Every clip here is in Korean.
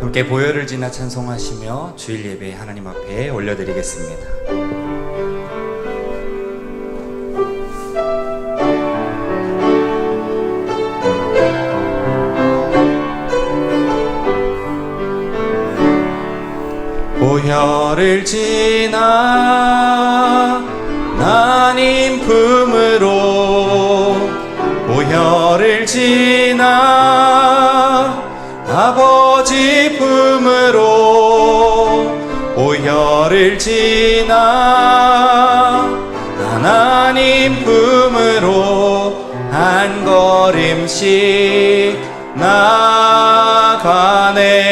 함께 보혈을 지나 찬송하시며 주일 예배 하나님 앞에 올려드리겠습니다. 보혈을 지나 하나님 품으로 보혈을 지나 아버지 품으로 보혈을 지나 하나님 품으로 한 걸음씩 나가네.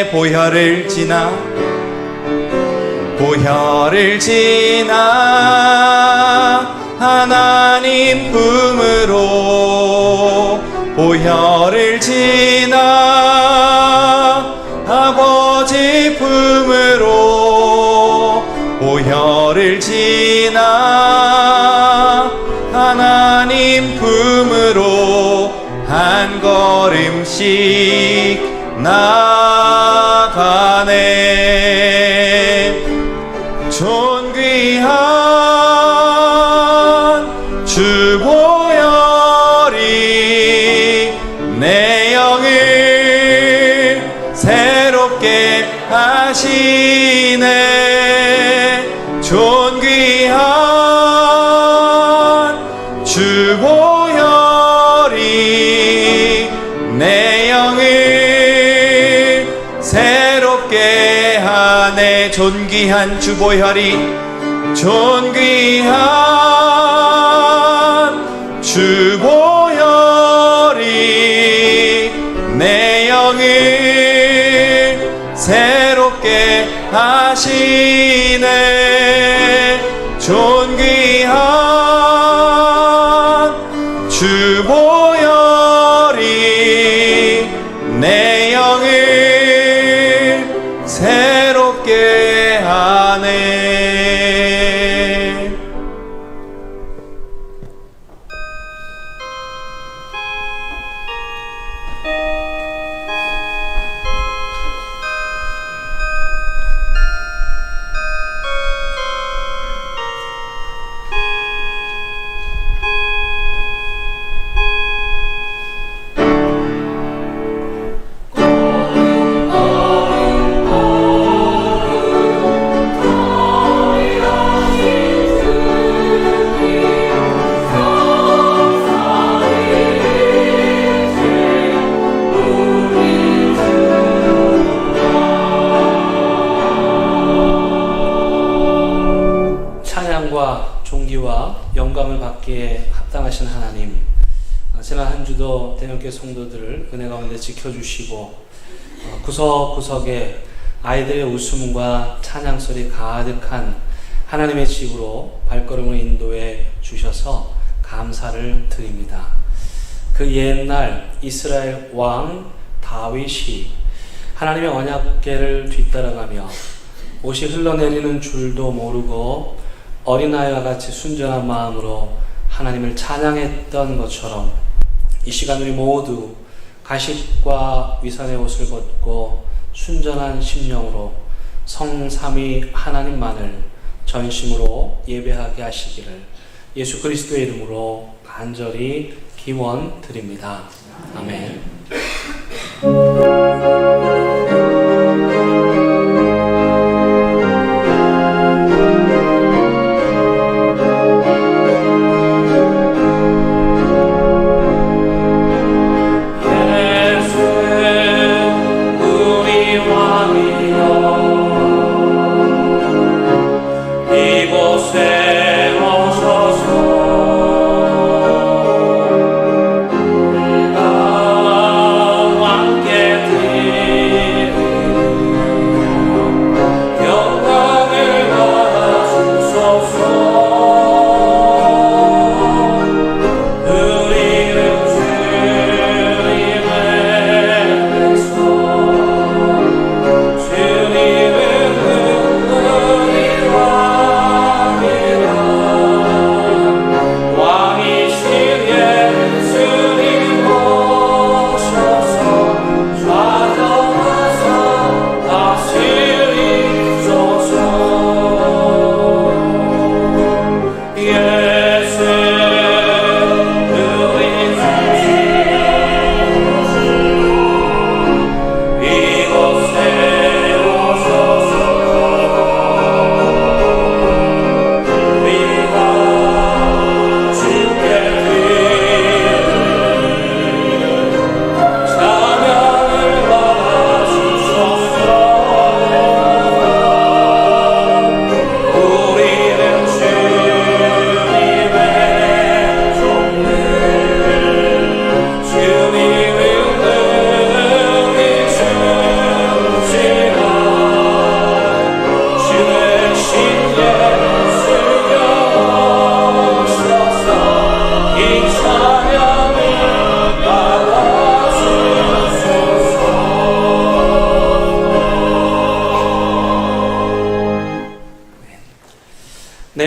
보혈을 지나 보혈을 지나 하나님 품으로 보혈을 지나 아버지 품으로 보혈을 지나 하나님 품으로 한 걸음씩 나가네. 존귀한 주 보혈이 내 영을 새롭게 하시네. 존귀한 주 보혈이 내 영을 새롭게 하네. 존귀한 주 보혈이 존귀한 주 보혈이 내 영을 새롭게 하시네. 존귀한 주 보혈이 내 영을 새롭게 하네. 존귀와 영광을 받기에 합당하신 하나님, 지난 한 주도 대형교회 성도들을 은혜 가운데 지켜주시고 구석구석에 아이들의 웃음과 찬양소리 가득한 하나님의 집으로 발걸음을 인도해 주셔서 감사를 드립니다. 그 옛날 이스라엘 왕 다윗이 하나님의 언약궤를 뒤따라가며 옷이 흘러내리는 줄도 모르고 어린아이와 같이 순전한 마음으로 하나님을 찬양했던 것처럼 이 시간 우리 모두 가십과 위선의 옷을 벗고 순전한 심령으로 성삼위 하나님만을 전심으로 예배하게 하시기를 예수 그리스도의 이름으로 간절히 기원드립니다. 아멘. 함께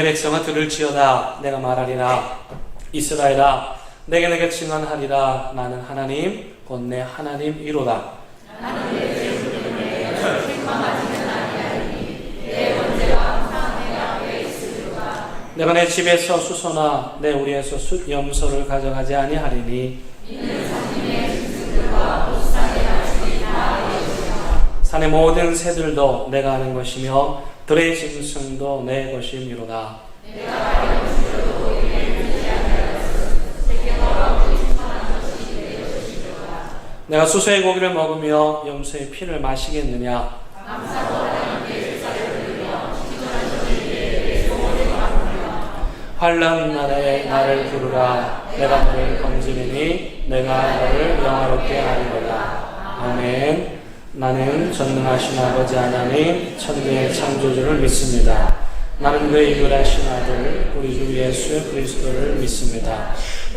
백성아 들을지어다. 내가 말하리라. 이스라엘아 내게 증언하리라. 나는 하나님 곧 내 하나님이로다. 내가 내 집에서 수소나 내 우리에서 염소를 가져가지 아니하리니 산의 모든 새들도 내가 아는 것이며 들의 짐승도 내 것이미로다. 내가 수소의 고기를 먹으며 염소의 피를 마시겠느냐? 환난 날에 나를 부르라. 내가 너를 건지리니 내가 너를 영화롭게 하리로다. 아멘. 나는 전능하신 아버지 하나님 천지의 창조주를 믿습니다. 나는 그의 유일하신 아들 우리 주 예수 그리스도를 믿습니다.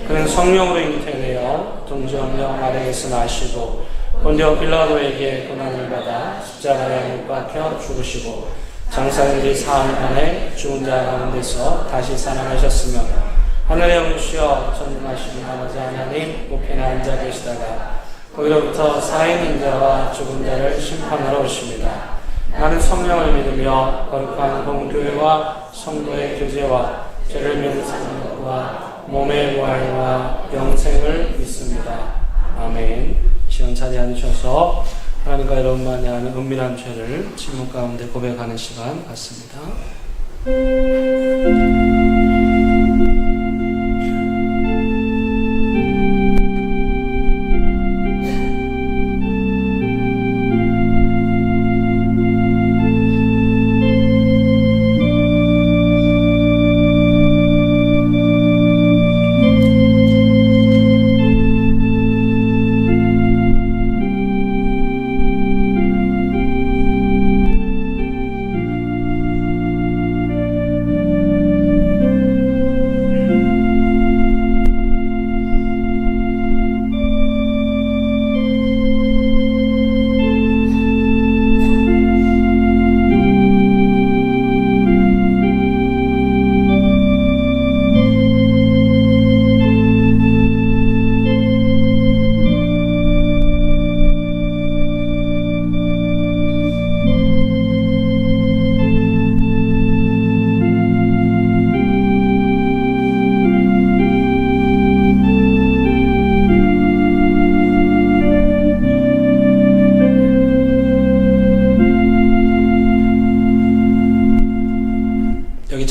그는 성령으로 잉태되어 동정녀 마리아에서 나시고 본디오 빌라도에게 고난을 받아 십자가에 못 박혀 죽으시고 장사된 지 사흘 만에 죽은 자 가운데서 다시 살아나셨으며 하늘에 오르시어 전능하신 아버지 하나님 우편에 앉아 계시다가 거기로부터 살아있는 자와 죽은 자를 심판하러 오십니다. 나는 성령을 믿으며 거룩한 공교회와 성도의 교제와 죄를 면하는 것과 몸의 부활과 영생을 믿습니다. 아멘. 시간 자리에 앉으셔서 하나님과 여러분만이 아는 은밀한 죄를 침묵 가운데 고백하는 시간 갖습니다.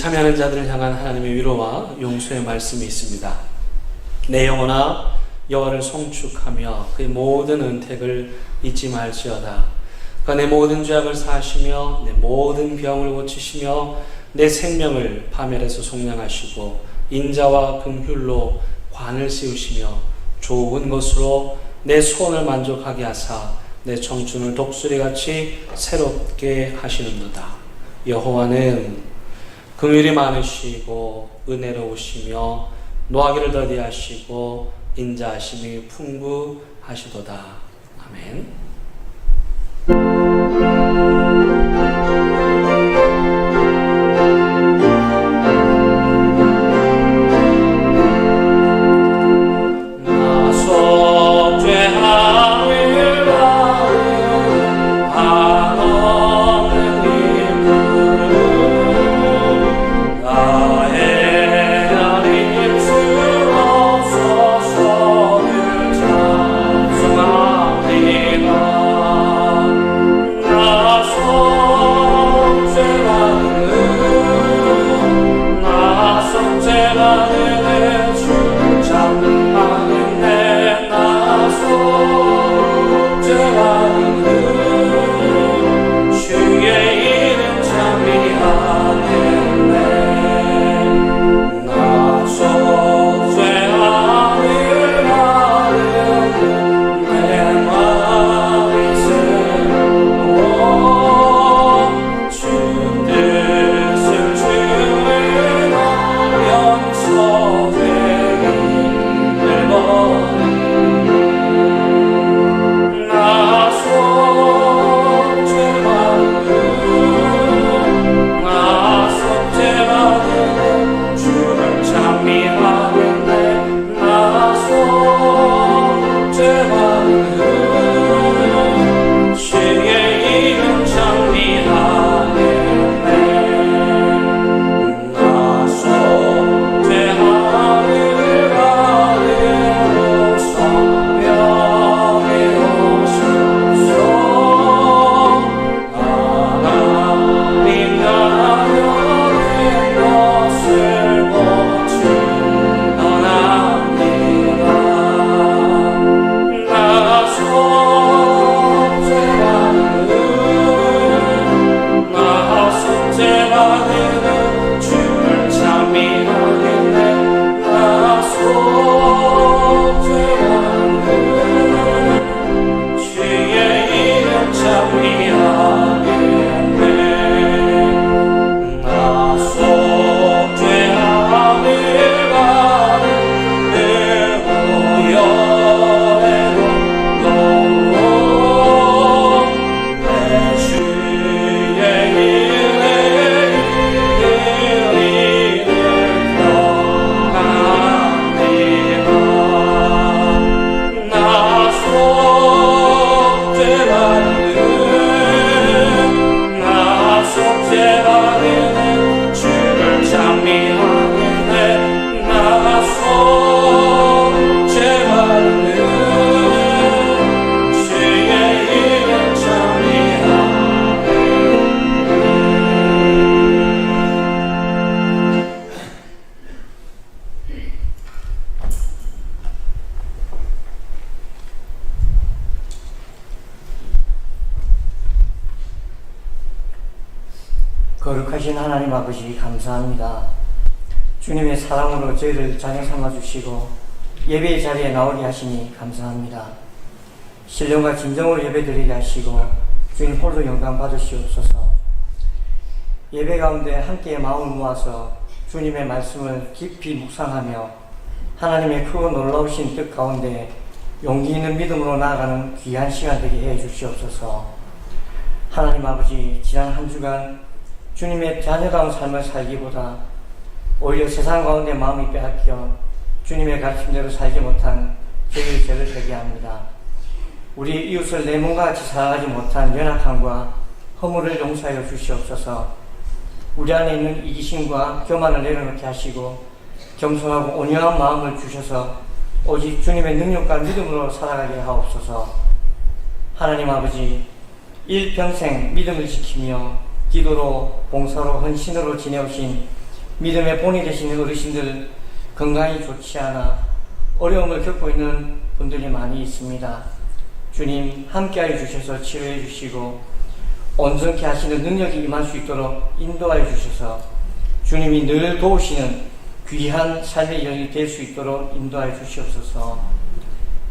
참여하는 자들을 향한 하나님의 위로와 용서의 말씀이 있습니다. 내 영혼아 여호와를 송축하며 그의 모든 은택을 잊지 말지어다. 그가 내 모든 죄악을 사하시며 내 모든 병을 고치시며 내 생명을 파멸해서 속량하시고 인자와 긍휼로 관을 씌우시며 좋은 것으로 내 소원을 만족하게 하사 내 청춘을 독수리같이 새롭게 하시는도다. 여호와는 긍휼이 많으시고 은혜로우시며 노하기를 더디하시고 인자하심이 풍부하시도다. 아멘. 나 거룩하신 하나님 아버지 감사합니다. 주님의 사랑으로 저희를 자녀 삼아주시고 예배의 자리에 나오게 하시니 감사합니다. 신령과 진정으로 예배드리게 하시고 주님 홀로 영광 받으시옵소서. 예배 가운데 함께 마음을 모아서 주님의 말씀을 깊이 묵상하며 하나님의 크고 놀라우신 뜻 가운데 용기 있는 믿음으로 나아가는 귀한 시간 되게 해 주시옵소서. 하나님 아버지, 지난 한 주간 주님의 자녀다운 삶을 살기보다 오히려 세상 가운데 마음이 빼앗겨 주님의 가르침대로 살지 못한 저희의 죄를 회개합니다. 우리 이웃을 내 몸과 같이 살아가지 못한 연약함과 허물을 용서하여 주시옵소서. 우리 안에 있는 이기심과 교만을 내려놓게 하시고 겸손하고 온유한 마음을 주셔서 오직 주님의 능력과 믿음으로 살아가게 하옵소서. 하나님 아버지, 일평생 믿음을 지키며 기도로 봉사로 헌신으로 지내오신 믿음의 본이 되시는 어르신들 건강이 좋지 않아 어려움을 겪고 있는 분들이 많이 있습니다. 주님 함께하여 주셔서 치료해 주시고 온전케 하시는 능력이 임할 수 있도록 인도하여 주셔서 주님이 늘 도우시는 귀한 삶의 여인이 될 수 있도록 인도하여 주시옵소서.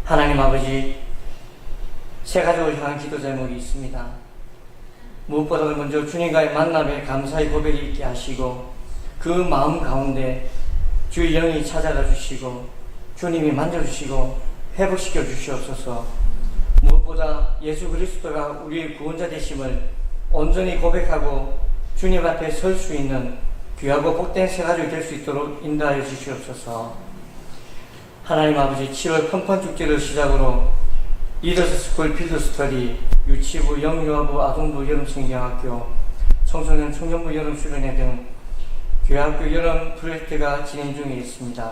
하나님 아버지, 새 가족을 향한 기도 제목이 있습니다. 무엇보다도 먼저 주님과의 만남에 감사의 고백이 있게 하시고 그 마음 가운데 주의 영이 찾아가 주시고 주님이 만져주시고 회복시켜 주시옵소서. 무엇보다 예수 그리스도가 우리의 구원자 되심을 온전히 고백하고 주님 앞에 설 수 있는 귀하고 복된 새 가족이 될 수 있도록 인도하여 주시옵소서. 하나님 아버지, 7월 펑펑 축제를 시작으로 리더스 스쿨 필드 스터디, 유치부, 영유아부, 아동부 여름성경학교, 청소년 청년부 여름수련회 등 교회학교 여름 프로젝트가 진행 중에 있습니다.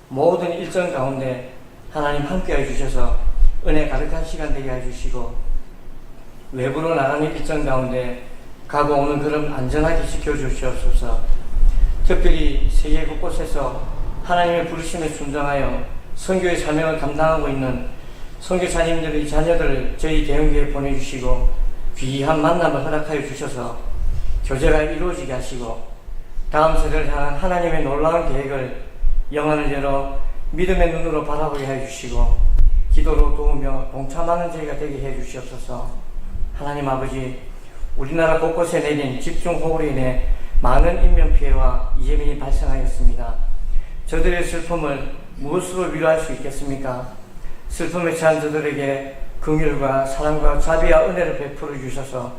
모든 일정 가운데 하나님 함께해 주셔서 은혜 가득한 시간 되게 해주시고 외부로 나가는 일정 가운데 가고 오는 걸음 안전하게 지켜주시옵소서. 특별히 세계 곳곳에서 하나님의 부르심에 순종하여 선교의 사명을 감당하고 있는 선교사님들의 자녀들을 저희 대형교회에 보내주시고 귀한 만남을 허락하여 주셔서 교제가 이루어지게 하시고 다음 세대를 향한 하나님의 놀라운 계획을 영안을 열어 믿음의 눈으로 바라보게 해주시고 기도로 도우며 동참하는 저희가 되게 해주시옵소서. 하나님 아버지, 우리나라 곳곳에 내린 집중호우로 인해 많은 인명피해와 이재민이 발생하였습니다. 저들의 슬픔을 무엇으로 위로할 수 있겠습니까? 슬픔에 처한 저들에게 긍휼과 사랑과 자비와 은혜를 베풀어 주셔서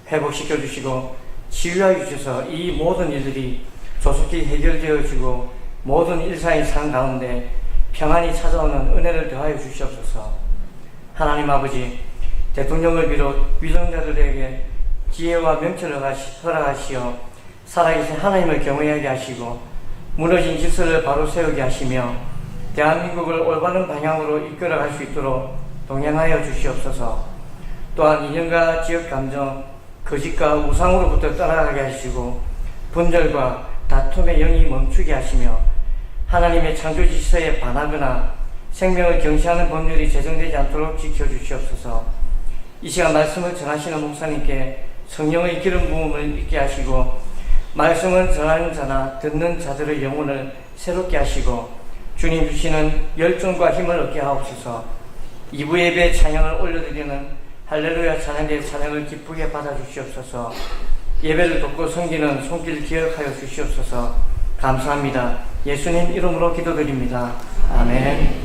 회복시켜 주시고 치유하여 주셔서 이 모든 일들이 조속히 해결되어지고 모든 일상의 삶 가운데 평안이 찾아오는 은혜를 더하여 주시옵소서. 하나님 아버지, 대통령을 비롯 위정자들에게 지혜와 명철을 허락하시어 살아계신 하나님을 경외하게 하시고 무너진 질서를 바로 세우게 하시며 대한민국을 올바른 방향으로 이끌어갈 수 있도록 동행하여 주시옵소서. 또한 인연과 지역감정, 거짓과 우상으로부터 떠나가게 하시고 분절과 다툼의 영이 멈추게 하시며 하나님의 창조 질서에 반하거나 생명을 경시하는 법률이 제정되지 않도록 지켜주시옵소서. 이 시간 말씀을 전하시는 목사님께 성령의 기름 부음을 있게 하시고 말씀을 전하는 자나 듣는 자들의 영혼을 새롭게 하시고 주님 주시는 열정과 힘을 얻게 하옵소서. 2부 예배 찬양을 올려드리는 할렐루야 찬양대 찬양을 기쁘게 받아주시옵소서. 예배를 돕고 섬기는 손길 기억하여 주시옵소서. 감사합니다. 예수님 이름으로 기도드립니다. 아멘.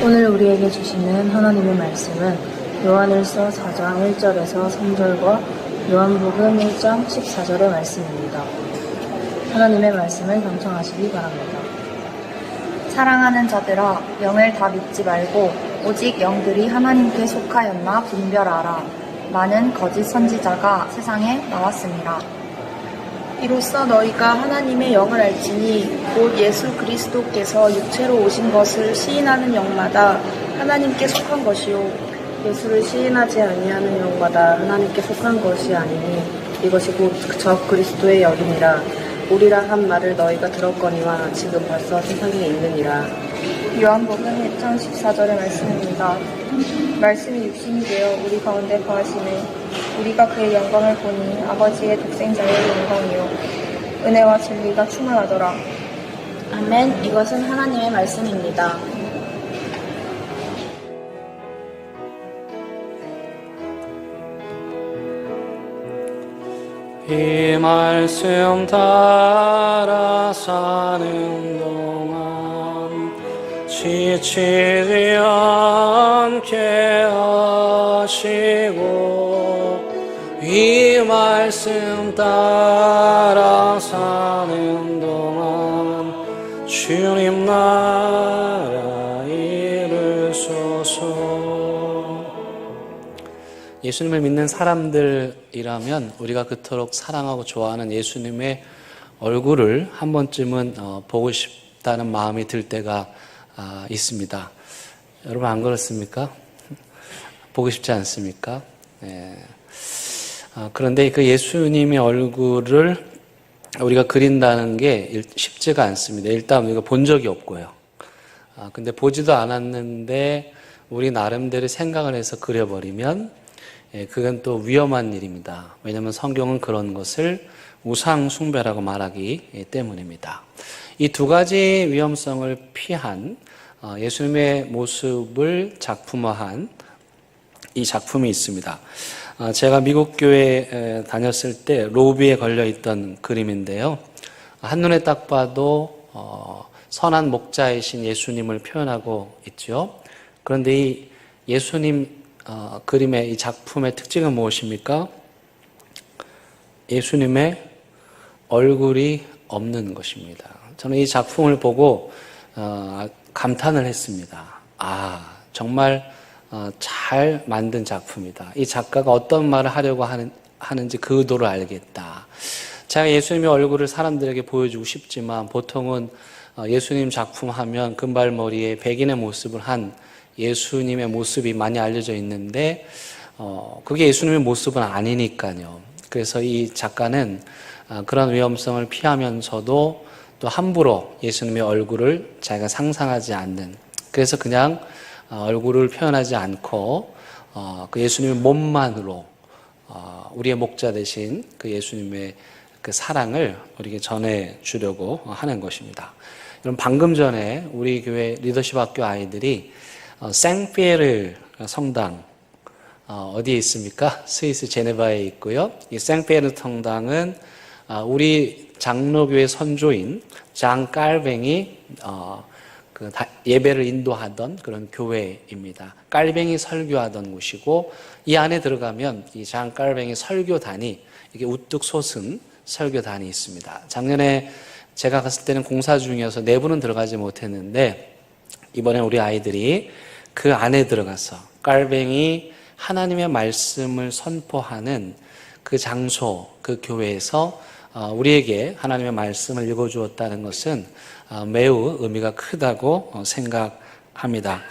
오늘 우리에게 주시는 하나님의 말씀은 요한일서 4장 1절에서 3절과 요한복음 1장 14절의 말씀입니다. 하나님의 말씀을 경청하시기 바랍니다. 사랑하는 자들아, 영을 다 믿지 말고 오직 영들이 하나님께 속하였나 분별하라. 많은 거짓 선지자가 세상에 나왔습니다. 이로써 너희가 하나님의 영을 알지니 곧 예수 그리스도께서 육체로 오신 것을 시인하는 영마다 하나님께 속한 것이요 예수를 시인하지 아니하는 영마다 하나님께 속한 것이 아니니 이것이 곧 저 그리스도의 영이니라. 우리라 한 말을 너희가 들었거니와 지금 벌써 세상에 있느니라. 요한복음 1장 14절의 말씀입니다. 말씀이 육신이 되어 우리 가운데 거하시네. 우리가 그의 영광을 보니 아버지의 독생자의 영광이요 은혜와 진리가 충만하더라. 아멘. 이것은 하나님의 말씀입니다. 이 말씀 따라 사는 동안 지치지 않게 하시고 이 말씀 따라 사는 동안 주님 나라 이루소서. 예수님을 믿는 사람들이라면 우리가 그토록 사랑하고 좋아하는 예수님의 얼굴을 한 번쯤은 보고 싶다는 마음이 들 때가 있습니다. 여러분 안 그렇습니까? 보고 싶지 않습니까? 네. 그런데 그 예수님의 얼굴을 우리가 그린다는 게 쉽지가 않습니다. 일단 우리가 본 적이 없고요. 근데 보지도 않았는데 우리 나름대로 생각을 해서 그려버리면 그건 또 위험한 일입니다. 왜냐하면 성경은 그런 것을 우상 숭배라고 말하기 때문입니다. 이 두 가지 위험성을 피한 예수님의 모습을 작품화한 이 작품이 있습니다. 제가 미국 교회에 다녔을 때 로비에 걸려있던 그림인데요. 한눈에 딱 봐도 선한 목자이신 예수님을 표현하고 있죠. 그런데 이 예수님 그림의 이 작품의 특징은 무엇입니까? 예수님의 얼굴이 없는 것입니다. 저는 이 작품을 보고 감탄을 했습니다. 정말 잘 만든 작품이다. 이 작가가 어떤 말을 하려고 하는지 그 의도를 알겠다. 제가 예수님의 얼굴을 사람들에게 보여주고 싶지만 보통은 예수님 작품 하면 금발머리에 백인의 모습을 한 예수님의 모습이 많이 알려져 있는데 그게 예수님의 모습은 아니니까요. 그래서 이 작가는 그런 위험성을 피하면서도 또 함부로 예수님의 얼굴을 자기가 상상하지 않는, 그래서 그냥 얼굴을 표현하지 않고 그 예수님의 몸만으로 우리의 목자 되신 그 예수님의 그 사랑을 우리에게 전해주려고 하는 것입니다. 여러분, 방금 전에 우리 교회 리더십 학교 아이들이 생피에르 성당 어디에 있습니까? 스위스 제네바에 있고요. 이 생피에르 성당은 우리 장로교회 선조인 장 깔뱅이 예배를 인도하던 그런 교회입니다. 깔뱅이 설교하던 곳이고, 이 안에 들어가면 이 장 깔뱅이 설교단이 이게 우뚝 솟은 설교단이 있습니다. 작년에 제가 갔을 때는 공사 중이어서 내부는 들어가지 못했는데, 이번에 우리 아이들이 그 안에 들어가서 깔뱅이 하나님의 말씀을 선포하는 그 장소, 그 교회에서 우리에게 하나님의 말씀을 읽어주었다는 것은 매우 의미가 크다고 생각합니다.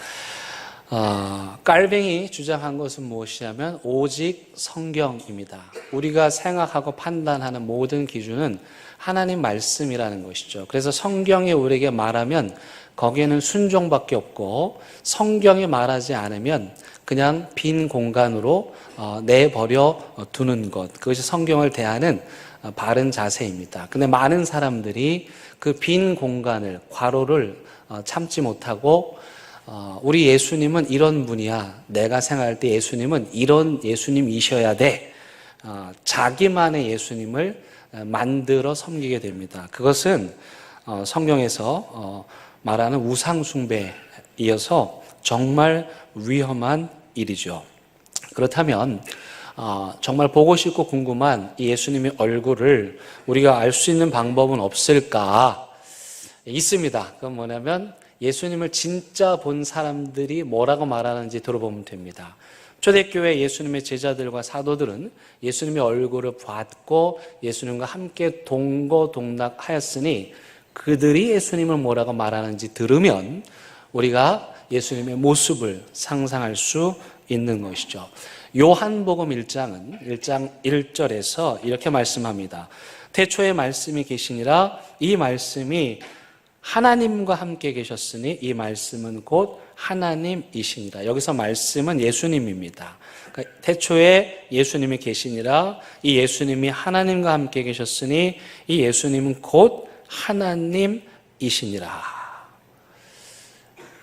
깔뱅이 주장한 것은 무엇이냐면 오직 성경입니다. 우리가 생각하고 판단하는 모든 기준은 하나님 말씀이라는 것이죠. 그래서 성경이 우리에게 말하면 거기에는 순종밖에 없고, 성경이 말하지 않으면 그냥 빈 공간으로 내버려 두는 것, 그것이 성경을 대하는 바른 자세입니다. 근데 많은 사람들이 그 빈 공간을, 괄호를 참지 못하고 우리 예수님은 이런 분이야, 내가 생각할 때 예수님은 이런 예수님이셔야 돼, 자기만의 예수님을 만들어 섬기게 됩니다. 그것은 성경에서 말하는 우상 숭배에 이어서 정말 위험한 일이죠. 그렇다면 정말 보고 싶고 궁금한 이 예수님의 얼굴을 우리가 알 수 있는 방법은 없을까? 있습니다. 그건 뭐냐면 예수님을 진짜 본 사람들이 뭐라고 말하는지 들어보면 됩니다. 초대교회 예수님의 제자들과 사도들은 예수님의 얼굴을 봤고 예수님과 함께 동고동락하였으니 그들이 예수님을 뭐라고 말하는지 들으면 우리가 예수님의 모습을 상상할 수 있는 것이죠. 요한복음 1장 1절에서 이렇게 말씀합니다. 태초에 말씀이 계시니라, 이 말씀이 하나님과 함께 계셨으니 이 말씀은 곧 하나님이시니라. 여기서 말씀은 예수님입니다. 그러니까 태초에 예수님이 계시니라, 이 예수님이 하나님과 함께 계셨으니 이 예수님은 곧 하나님이시니라.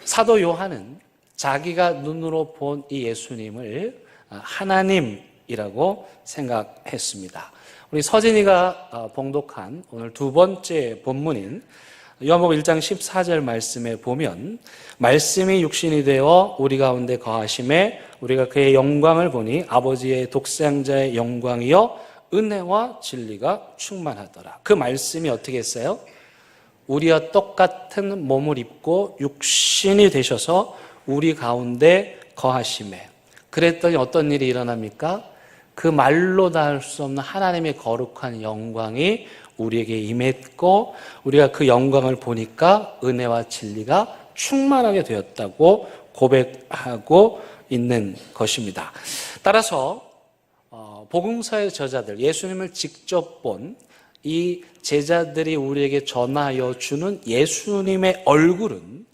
사도 요한은 자기가 눈으로 본 이 예수님을 하나님이라고 생각했습니다. 우리 서진이가 봉독한 오늘 두 번째 본문인 요한복음 1장 14절 말씀에 보면, 말씀이 육신이 되어 우리 가운데 거하심에 우리가 그의 영광을 보니 아버지의 독생자의 영광이요 은혜와 진리가 충만하더라. 그 말씀이 어떻게 했어요? 우리와 똑같은 몸을 입고 육신이 되셔서 우리 가운데 거하심에, 그랬더니 어떤 일이 일어납니까? 그 말로 다 할 수 없는 하나님의 거룩한 영광이 우리에게 임했고, 우리가 그 영광을 보니까 은혜와 진리가 충만하게 되었다고 고백하고 있는 것입니다. 따라서 복음서의 저자들, 예수님을 직접 본 이 제자들이 우리에게 전하여 주는 예수님의 얼굴은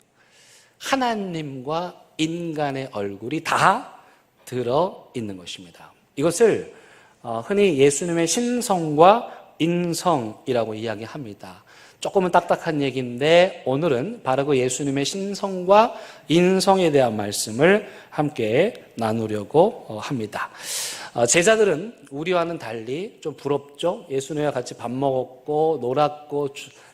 하나님과 인간의 얼굴이 다 들어있는 것입니다. 이것을 흔히 예수님의 신성과 인성이라고 이야기합니다. 조금은 딱딱한 얘기인데 오늘은 바로 그 예수님의 신성과 인성에 대한 말씀을 함께 나누려고 합니다. 제자들은 우리와는 달리 좀 부럽죠. 예수님과 같이 밥 먹었고 놀았고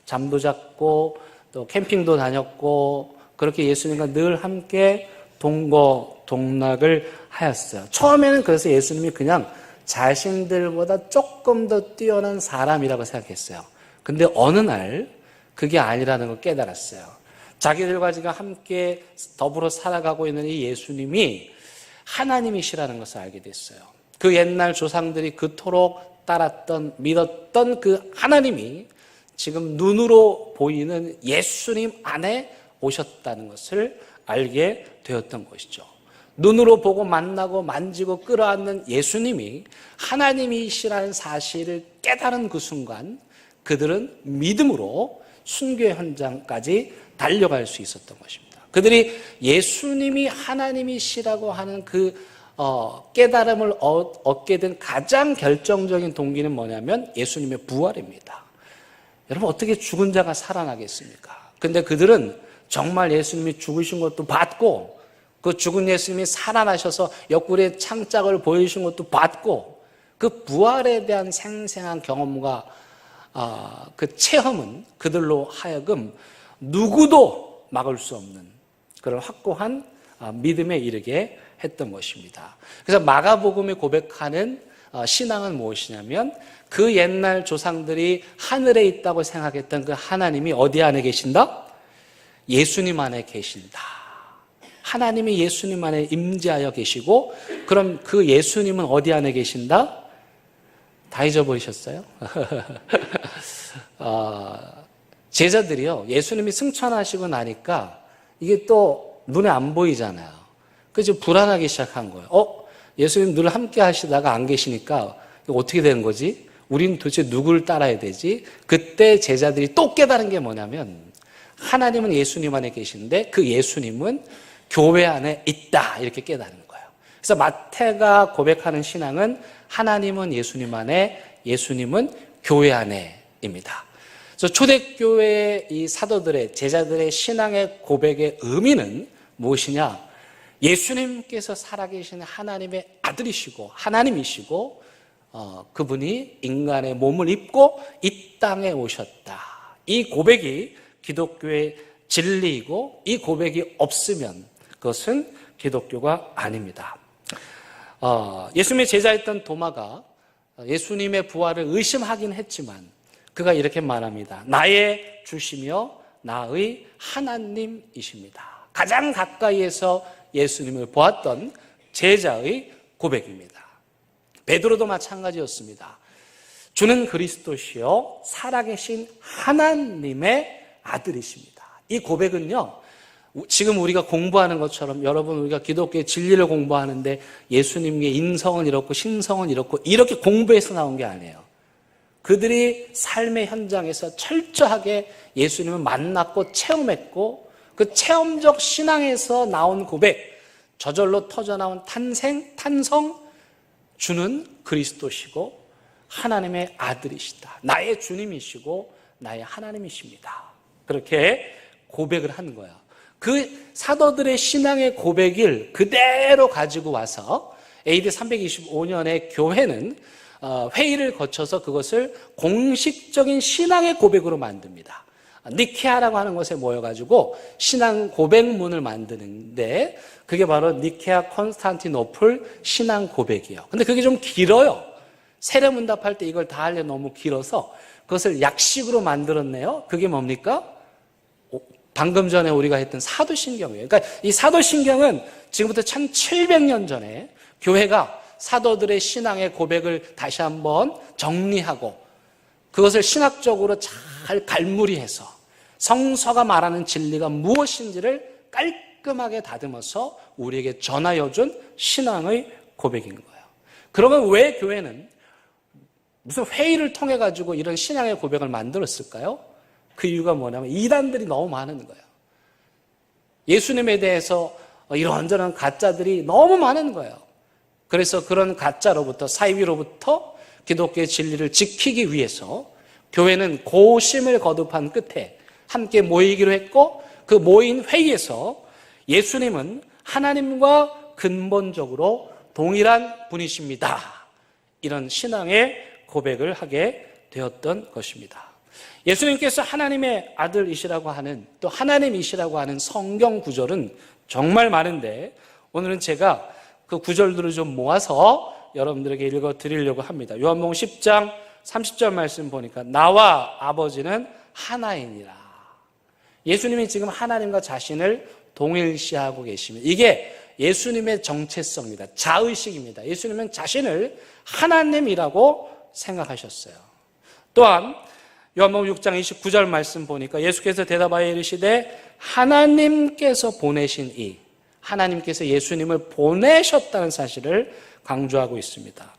잠도 잤고 또 캠핑도 다녔고 그렇게 예수님과 늘 함께 동거동락을 하였어요. 처음에는 그래서 예수님이 그냥 자신들보다 조금 더 뛰어난 사람이라고 생각했어요. 근데 어느 날 그게 아니라는 걸 깨달았어요. 자기들과 지금 함께 더불어 살아가고 있는 이 예수님이 하나님이시라는 것을 알게 됐어요. 그 옛날 조상들이 그토록 따랐던, 믿었던 그 하나님이 지금 눈으로 보이는 예수님 안에 오셨다는 것을 알게 되었던 것이죠. 눈으로 보고 만나고 만지고 끌어안는 예수님이 하나님이시라는 사실을 깨달은 그 순간 그들은 믿음으로 순교 현장까지 달려갈 수 있었던 것입니다. 그들이 예수님이 하나님이시라고 하는 그 깨달음을 얻게 된 가장 결정적인 동기는 뭐냐면 예수님의 부활입니다. 여러분, 어떻게 죽은 자가 살아나겠습니까? 근데 그들은 정말 예수님이 죽으신 것도 봤고, 그 죽은 예수님이 살아나셔서 옆구리에 창짝을 보여주신 것도 봤고, 그 부활에 대한 생생한 경험과 그 체험은 그들로 하여금 누구도 막을 수 없는 그런 확고한 믿음에 이르게 했던 것입니다. 그래서 마가복음이 고백하는 신앙은 무엇이냐면 그 옛날 조상들이 하늘에 있다고 생각했던 그 하나님이 어디 안에 계신다? 예수님 안에 계신다. 하나님이 예수님 안에 임재하여 계시고, 그럼 그 예수님은 어디 안에 계신다? 다 잊어버리셨어요? 제자들이요, 예수님이 승천하시고 나니까 이게 또 눈에 안 보이잖아요. 그래서 불안하기 시작한 거예요. 예수님 늘 함께 하시다가 안 계시니까 이거 어떻게 되는 거지? 우리는 도대체 누구를 따라야 되지? 그때 제자들이 또 깨달은 게 뭐냐면 하나님은 예수님 안에 계신데 그 예수님은 교회 안에 있다, 이렇게 깨달은 거예요. 그래서 마태가 고백하는 신앙은 하나님은 예수님 안에, 예수님은 교회 안에입니다. 그래서 초대교회의 이 사도들의, 제자들의 신앙의 고백의 의미는 무엇이냐? 예수님께서 살아계신 하나님의 아들이시고 하나님이시고 그분이 인간의 몸을 입고 이 땅에 오셨다. 이 고백이 기독교의 진리이고, 이 고백이 없으면 그것은 기독교가 아닙니다. 예수님의 제자였던 도마가 예수님의 부활을 의심하긴 했지만 그가 이렇게 말합니다. 나의 주시며 나의 하나님이십니다. 가장 가까이에서 예수님을 보았던 제자의 고백입니다. 베드로도 마찬가지였습니다. 주는 그리스도시요 살아계신 하나님의 아들이십니다. 이 고백은요, 지금 우리가 공부하는 것처럼, 여러분 우리가 기독교의 진리를 공부하는데 예수님의 인성은 이렇고 신성은 이렇고 이렇게 공부해서 나온 게 아니에요. 그들이 삶의 현장에서 철저하게 예수님을 만났고 체험했고, 그 체험적 신앙에서 나온 고백, 저절로 터져나온 탄성, 주는 그리스도시고 하나님의 아들이시다. 나의 주님이시고 나의 하나님이십니다. 그렇게 고백을 하는 거예요. 그 사도들의 신앙의 고백을 그대로 가지고 와서 AD 325년에 교회는 회의를 거쳐서 그것을 공식적인 신앙의 고백으로 만듭니다. 니케아라고 하는 곳에 모여가지고 신앙 고백문을 만드는데 그게 바로 니케아 콘스탄티노플 신앙 고백이에요. 근데 그게 좀 길어요. 세례문답할 때 이걸 다 하려 너무 길어서 그것을 약식으로 만들었네요. 그게 뭡니까? 방금 전에 우리가 했던 사도신경이에요. 그러니까 이 사도신경은 지금부터 1700년 전에 교회가 사도들의 신앙의 고백을 다시 한번 정리하고 그것을 신학적으로 잘 갈무리해서 성서가 말하는 진리가 무엇인지를 깔끔하게 다듬어서 우리에게 전하여 준 신앙의 고백인 거예요. 그러면 왜 교회는 무슨 회의를 통해 가지고 이런 신앙의 고백을 만들었을까요? 그 이유가 뭐냐면 이단들이 너무 많은 거예요. 예수님에 대해서 이런저런 가짜들이 너무 많은 거예요. 그래서 그런 가짜로부터, 사이비로부터 기독교의 진리를 지키기 위해서 교회는 고심을 거듭한 끝에 함께 모이기로 했고, 그 모인 회의에서 예수님은 하나님과 근본적으로 동일한 분이십니다, 이런 신앙의 고백을 하게 되었던 것입니다. 예수님께서 하나님의 아들이시라고 하는, 또 하나님이시라고 하는 성경 구절은 정말 많은데 오늘은 제가 그 구절들을 좀 모아서 여러분들에게 읽어드리려고 합니다. 요한복음 10장 30절 말씀 보니까 나와 아버지는 하나이니라. 예수님이 지금 하나님과 자신을 동일시하고 계십니다. 이게 예수님의 정체성입니다. 자의식입니다. 예수님은 자신을 하나님이라고 생각하셨어요. 또한 요한복음 6장 29절 말씀 보니까 예수께서 대답하여 이르시되 하나님께서 보내신 이, 하나님께서 예수님을 보내셨다는 사실을 강조하고 있습니다.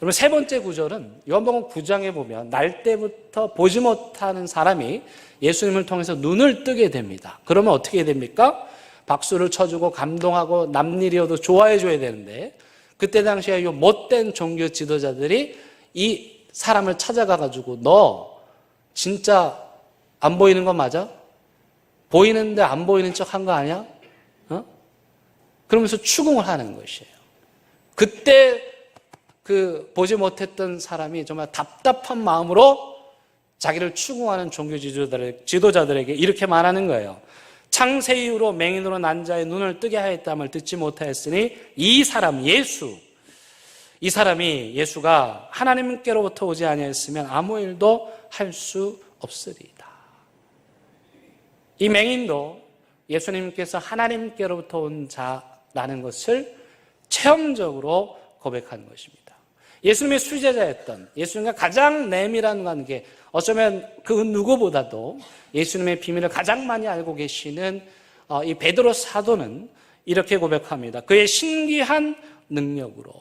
여러분, 세 번째 구절은 요한복음 9장에 보면 날 때부터 보지 못하는 사람이 예수님을 통해서 눈을 뜨게 됩니다. 그러면 어떻게 됩니까? 박수를 쳐주고 감동하고 남일이어도 좋아해 줘야 되는데, 그때 당시에 이 못된 종교 지도자들이 이 사람을 찾아가가지고 너 진짜 안 보이는 거 맞아? 보이는데 안 보이는 척 한 거 아니야? 그러면서 추궁을 하는 것이에요. 그때 그 보지 못했던 사람이 정말 답답한 마음으로 자기를 추궁하는 종교 지도자들에게 이렇게 말하는 거예요. 창세 이후로 맹인으로 난 자의 눈을 뜨게 하였다함을 듣지 못하였으니 이 사람 예수, 이 사람이 예수가 하나님께로부터 오지 아니하였으면 아무 일도 할 수 없으리이다. 이 맹인도 예수님께서 하나님께로부터 온 자라는 것을 체험적으로 고백하는 것입니다. 예수님의 수제자였던, 예수님과 가장 내밀한 관계, 어쩌면 그 누구보다도 예수님의 비밀을 가장 많이 알고 계시는 이 베드로 사도는 이렇게 고백합니다. 그의 신기한 능력으로.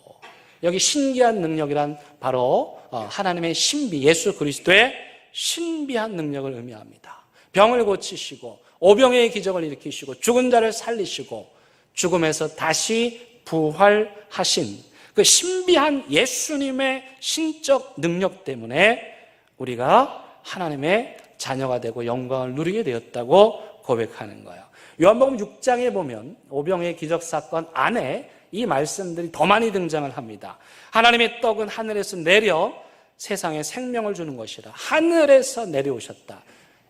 여기 신기한 능력이란 바로 하나님의 신비, 예수 그리스도의 신비한 능력을 의미합니다. 병을 고치시고 오병이의 기적을 일으키시고 죽은 자를 살리시고 죽음에서 다시 부활하신 그 신비한 예수님의 신적 능력 때문에 우리가 하나님의 자녀가 되고 영광을 누리게 되었다고 고백하는 거예요. 요한복음 6장에 보면 오병이의 기적 사건 안에 이 말씀들이 더 많이 등장을 합니다. 하나님의 떡은 하늘에서 내려 세상에 생명을 주는 것이라. 하늘에서 내려오셨다.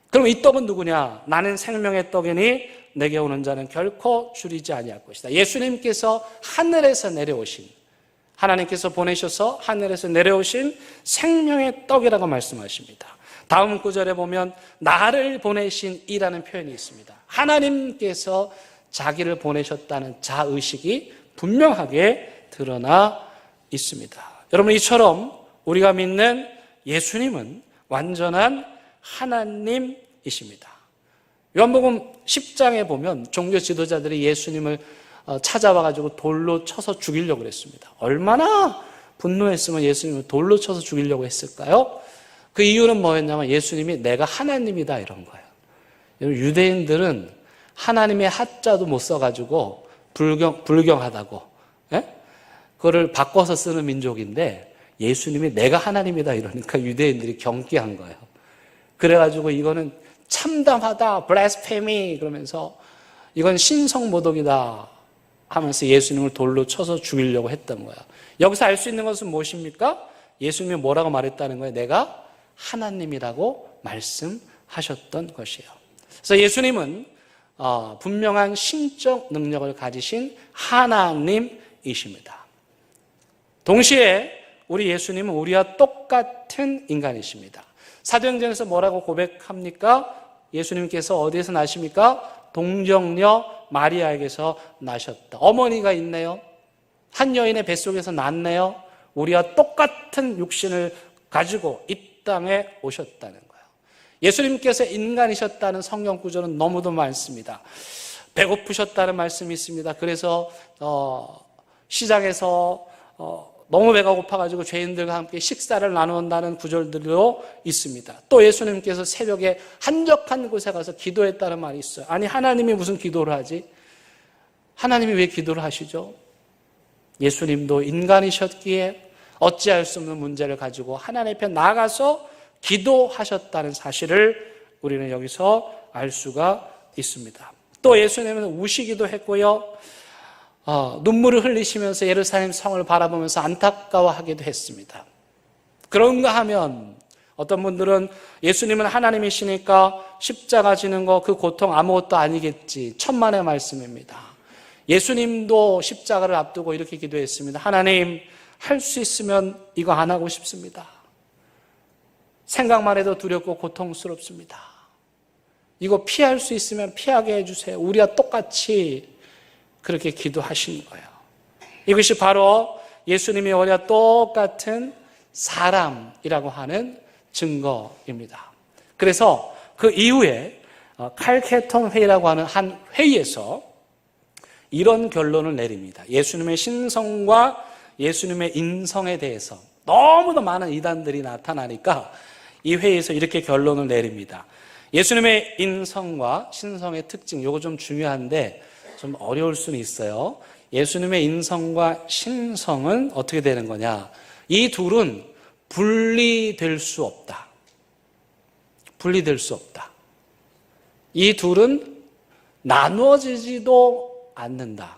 그럼 이 떡은 누구냐? 나는 생명의 떡이니 내게 오는 자는 결코 줄이지 아니할 것이다. 예수님께서 하늘에서 내려오신, 하나님께서 보내셔서 하늘에서 내려오신 생명의 떡이라고 말씀하십니다. 다음 구절에 보면 나를 보내신 이라는 표현이 있습니다. 하나님께서 자기를 보내셨다는 자의식이 분명하게 드러나 있습니다. 여러분, 이처럼 우리가 믿는 예수님은 완전한 하나님이십니다. 요한복음 10장에 보면 종교 지도자들이 예수님을 찾아와가지고 돌로 쳐서 죽이려고 그랬습니다. 얼마나 분노했으면 예수님을 돌로 쳐서 죽이려고 했을까요? 그 이유는 뭐였냐면 예수님이 내가 하나님이다 이런 거예요. 유대인들은 하나님의 하자도 못 써가지고 불경하다고, 그거를 바꿔서 쓰는 민족인데 예수님이 내가 하나님이다 이러니까 유대인들이 경계한 거예요. 그래가지고 이거는 참담하다, 블라스페미 그러면서 이건 신성모독이다 하면서 예수님을 돌로 쳐서 죽이려고 했던 거야. 여기서 알 수 있는 것은 무엇입니까? 예수님이 뭐라고 말했다는 거예요? 내가 하나님이라고 말씀하셨던 것이에요. 그래서 예수님은 분명한 신적 능력을 가지신 하나님이십니다. 동시에 우리 예수님은 우리와 똑같은 인간이십니다. 사도행전에서 뭐라고 고백합니까? 예수님께서 어디에서 나십니까? 동정녀 마리아에게서 나셨다. 어머니가 있네요. 한 여인의 뱃속에서 났네요. 우리와 똑같은 육신을 가지고 이 땅에 오셨다는 거예요. 예수님께서 인간이셨다는 성경 구절은 너무도 많습니다. 배고프셨다는 말씀이 있습니다. 그래서 시장에서 너무 배가 고파가지고 죄인들과 함께 식사를 나눈다는 구절들도 있습니다. 또 예수님께서 새벽에 한적한 곳에 가서 기도했다는 말이 있어요. 아니, 하나님이 무슨 기도를 하지? 하나님이 왜 기도를 하시죠? 예수님도 인간이셨기에 어찌할 수 없는 문제를 가지고 하나님 앞에 나아가서 기도하셨다는 사실을 우리는 여기서 알 수가 있습니다. 또 예수님은 우시기도 했고요. 눈물을 흘리시면서 예루살렘 성을 바라보면서 안타까워하기도 했습니다. 그런가 하면 어떤 분들은 예수님은 하나님이시니까 십자가 지는 거 그 고통 아무것도 아니겠지. 천만의 말씀입니다. 예수님도 십자가를 앞두고 이렇게 기도했습니다. 하나님, 할 수 있으면 이거 안 하고 싶습니다. 생각만 해도 두렵고 고통스럽습니다. 이거 피할 수 있으면 피하게 해주세요. 우리와 똑같이 그렇게 기도하신 거예요. 이것이 바로 예수님이 우리와 똑같은 사람이라고 하는 증거입니다. 그래서 그 이후에 칼케톤 회의라고 하는 한 회의에서 이런 결론을 내립니다. 예수님의 신성과 예수님의 인성에 대해서 너무도 많은 이단들이 나타나니까 이 회의에서 이렇게 결론을 내립니다. 예수님의 인성과 신성의 특징, 이거 좀 중요한데 좀 어려울 수는 있어요. 예수님의 인성과 신성은 어떻게 되는 거냐? 이 둘은 분리될 수 없다. 분리될 수 없다. 이 둘은 나누어지지도 않는다.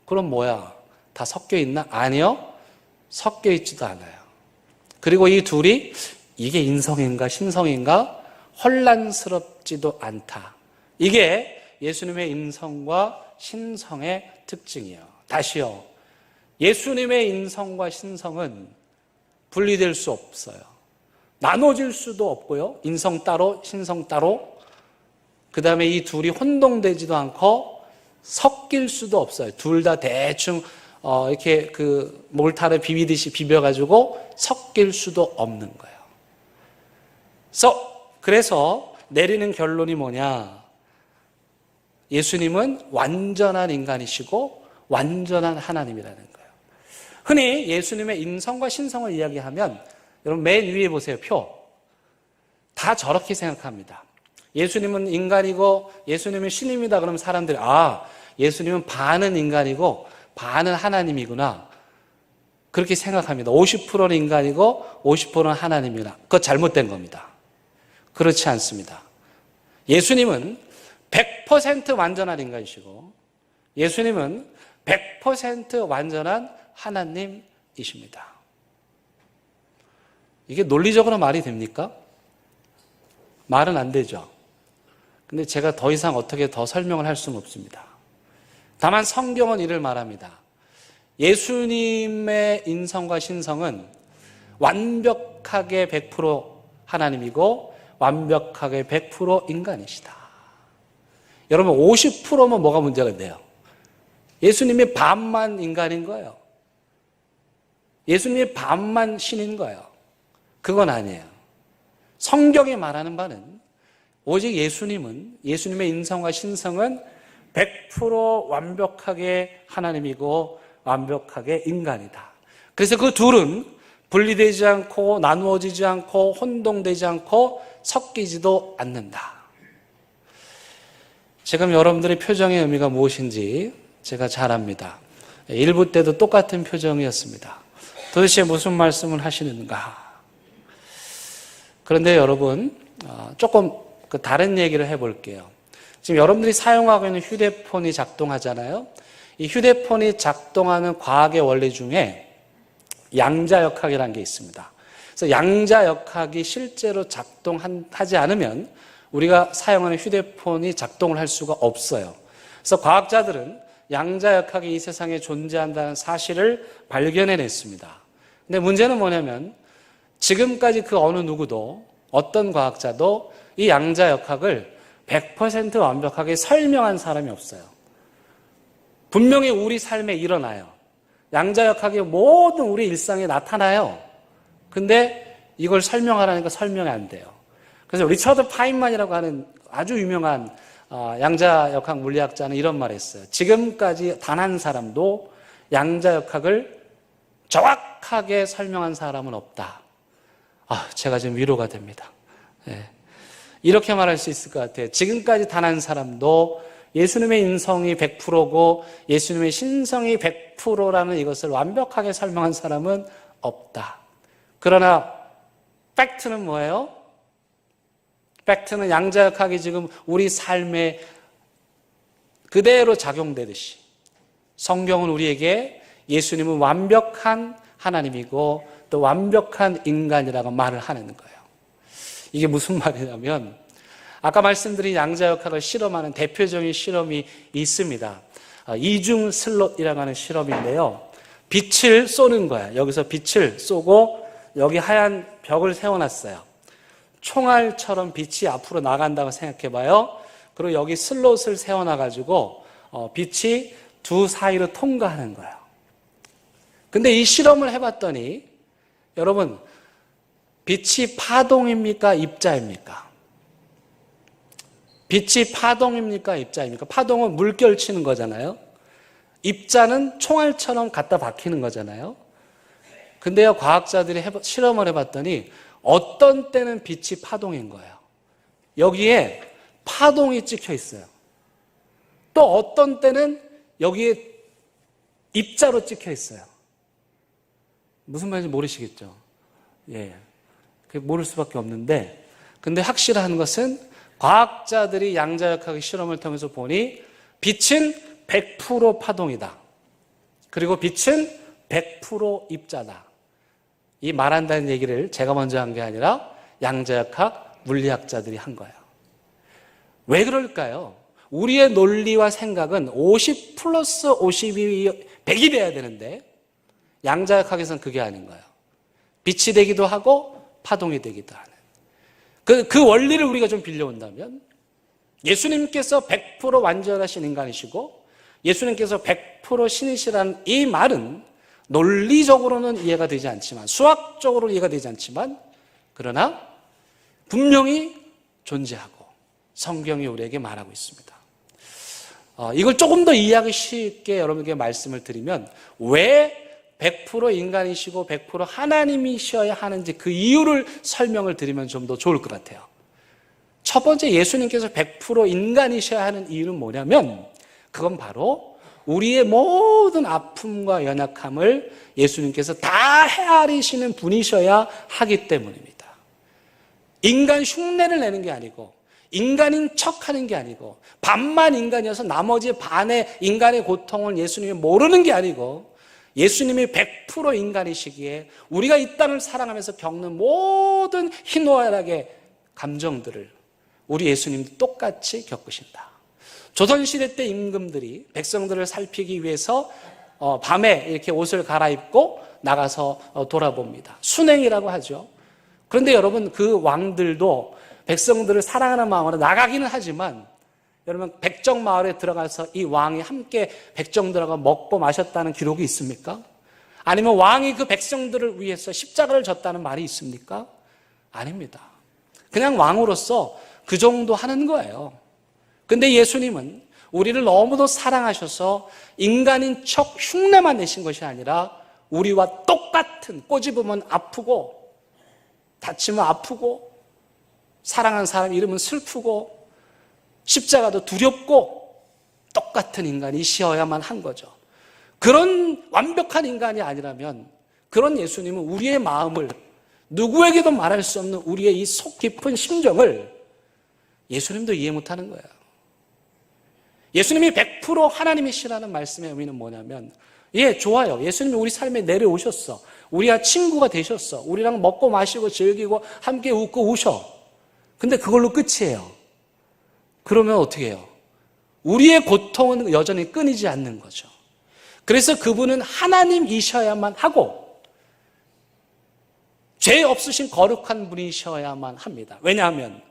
그럼 뭐야? 다 섞여 있나? 아니요. 섞여 있지도 않아요. 그리고 이 둘이 이게 인성인가 신성인가 혼란스럽지도 않다. 이게 예수님의 인성과 신성의 특징이에요. 다시요. 예수님의 인성과 신성은 분리될 수 없어요. 나눠질 수도 없고요. 인성 따로, 신성 따로. 그 다음에 이 둘이 혼동되지도 않고 섞일 수도 없어요. 둘 다 대충 이렇게 그 몰타를 비비듯이 비벼가지고 섞일 수도 없는 거예요. 그래서 내리는 결론이 뭐냐? 예수님은 완전한 인간이시고 완전한 하나님이라는 거예요. 흔히 예수님의 인성과 신성을 이야기하면 여러분 맨 위에 보세요. 표. 다 저렇게 생각합니다. 예수님은 인간이고 예수님은 신입니다. 그러면 사람들이 예수님은 반은 인간이고 반은 하나님이구나. 그렇게 생각합니다. 50%는 인간이고 50%는 하나님이구나. 그거 잘못된 겁니다. 그렇지 않습니다. 예수님은 100% 완전한 인간이시고 예수님은 100% 완전한 하나님이십니다. 이게 논리적으로 말이 됩니까? 말은 안 되죠. 근데 제가 더 이상 어떻게 더 설명을 할 수는 없습니다. 다만 성경은 이를 말합니다. 예수님의 인성과 신성은 완벽하게 100% 하나님이고 완벽하게 100% 인간이시다. 여러분 50%면 뭐가 문제가 돼요? 예수님이 반만 인간인 거예요. 예수님이 반만 신인 거예요. 그건 아니에요. 성경이 말하는 바는 오직 예수님의 인성과 신성은 100% 완벽하게 하나님이고 완벽하게 인간이다. 그래서 그 둘은 분리되지 않고 나누어지지 않고 혼동되지 않고 섞이지도 않는다. 지금 여러분들의 표정의 의미가 무엇인지 제가 잘 압니다. 일부 때도 똑같은 표정이었습니다. 도대체 무슨 말씀을 하시는가? 그런데 여러분 조금 다른 얘기를 해볼게요. 지금 여러분들이 사용하고 있는 휴대폰이 작동하잖아요. 이 휴대폰이 작동하는 과학의 원리 중에 양자역학이라는 게 있습니다. 그래서 양자역학이 실제로 작동하지 않으면 우리가 사용하는 휴대폰이 작동을 할 수가 없어요. 그래서 과학자들은 양자역학이 이 세상에 존재한다는 사실을 발견해냈습니다. 근데 문제는 뭐냐면 지금까지 그 어느 누구도 어떤 과학자도 이 양자역학을 100% 완벽하게 설명한 사람이 없어요. 분명히 우리 삶에 일어나요. 양자역학이 모든 우리 일상에 나타나요. 근데 이걸 설명하라니까 설명이 안 돼요. 그래서 리처드 파인만이라고 하는 아주 유명한 양자역학 물리학자는 이런 말을 했어요. 지금까지 단 한 사람도 양자역학을 정확하게 설명한 사람은 없다. 제가 지금 위로가 됩니다. 네. 이렇게 말할 수 있을 것 같아요. 지금까지 단 한 사람도 예수님의 인성이 100%고 예수님의 신성이 100%라는 이것을 완벽하게 설명한 사람은 없다. 그러나 팩트는 뭐예요? 팩트는 양자역학이 지금 우리 삶에 그대로 작용되듯이 성경은 우리에게 예수님은 완벽한 하나님이고 또 완벽한 인간이라고 말을 하는 거예요. 이게 무슨 말이냐면 아까 말씀드린 양자역학을 실험하는 대표적인 실험이 있습니다. 이중 슬롯이라고 하는 실험인데요. 빛을 쏘는 거야. 여기서 빛을 쏘고 여기 하얀 벽을 세워놨어요. 총알처럼 빛이 앞으로 나간다고 생각해봐요. 그리고 여기 슬롯을 세워놔가지고 빛이 두 사이로 통과하는 거예요. 근데 이 실험을 해봤더니 여러분, 빛이 파동입니까? 입자입니까? 빛이 파동입니까? 입자입니까? 파동은 물결 치는 거잖아요. 입자는 총알처럼 갖다 박히는 거잖아요. 근데요, 과학자들이 실험을 해봤더니 어떤 때는 빛이 파동인 거예요. 여기에 파동이 찍혀 있어요. 또 어떤 때는 여기에 입자로 찍혀 있어요. 무슨 말인지 모르시겠죠? 예. 모를 수밖에 없는데, 근데 확실한 것은 과학자들이 양자역학의 실험을 통해서 보니 빛은 100% 파동이다. 그리고 빛은 100% 입자다. 이 말한다는 얘기를 제가 먼저 한 게 아니라 양자역학 물리학자들이 한 거예요. 왜 그럴까요? 우리의 논리와 생각은 50 플러스 50이 100이 돼야 되는데 양자역학에서는 그게 아닌 거예요. 빛이 되기도 하고 파동이 되기도 하는. 그 원리를 우리가 좀 빌려온다면 예수님께서 100% 완전하신 인간이시고 예수님께서 100% 신이시라는 이 말은 논리적으로는 이해가 되지 않지만, 수학적으로 이해가 되지 않지만, 그러나 분명히 존재하고 성경이 우리에게 말하고 있습니다. 이걸 조금 더 이해하기 쉽게 여러분에게 말씀을 드리면 왜 100% 인간이시고 100% 하나님이셔야 하는지 그 이유를 설명을 드리면 좀 더 좋을 것 같아요. 첫 번째, 예수님께서 100% 인간이셔야 하는 이유는 뭐냐면 그건 바로 우리의 모든 아픔과 연약함을 예수님께서 다 헤아리시는 분이셔야 하기 때문입니다. 인간 흉내를 내는 게 아니고 인간인 척하는 게 아니고 반만 인간이어서 나머지 반의 인간의 고통을 예수님이 모르는 게 아니고 예수님이 100% 인간이시기에 우리가 이 땅을 살아가면서 겪는 모든 희노애락의 감정들을 우리 예수님도 똑같이 겪으신다. 조선시대 때 임금들이 백성들을 살피기 위해서 밤에 이렇게 옷을 갈아입고 나가서 돌아봅니다. 순행이라고 하죠. 그런데 여러분, 그 왕들도 백성들을 사랑하는 마음으로 나가기는 하지만 여러분, 백정 마을에 들어가서 이 왕이 함께 백정들하고 먹고 마셨다는 기록이 있습니까? 아니면 왕이 그 백성들을 위해서 십자가를 졌다는 말이 있습니까? 아닙니다. 그냥 왕으로서 그 정도 하는 거예요. 근데 예수님은 우리를 너무도 사랑하셔서 인간인 척 흉내만 내신 것이 아니라 우리와 똑같은, 꼬집으면 아프고 다치면 아프고 사랑하는 사람 이름은 슬프고 십자가도 두렵고 똑같은 인간이시어야만 한 거죠. 그런 완벽한 인간이 아니라면 그런 예수님은 우리의 마음을, 누구에게도 말할 수 없는 우리의 이 속 깊은 심정을 예수님도 이해 못하는 거예요. 예수님이 100% 하나님이시라는 말씀의 의미는 뭐냐면, 예, 좋아요. 예수님이 우리 삶에 내려오셨어. 우리와 친구가 되셨어. 우리랑 먹고 마시고 즐기고 함께 웃고 우셔. 근데 그걸로 끝이에요. 그러면 어떻게 해요? 우리의 고통은 여전히 끊이지 않는 거죠. 그래서 그분은 하나님이셔야만 하고 죄 없으신 거룩한 분이셔야만 합니다. 왜냐하면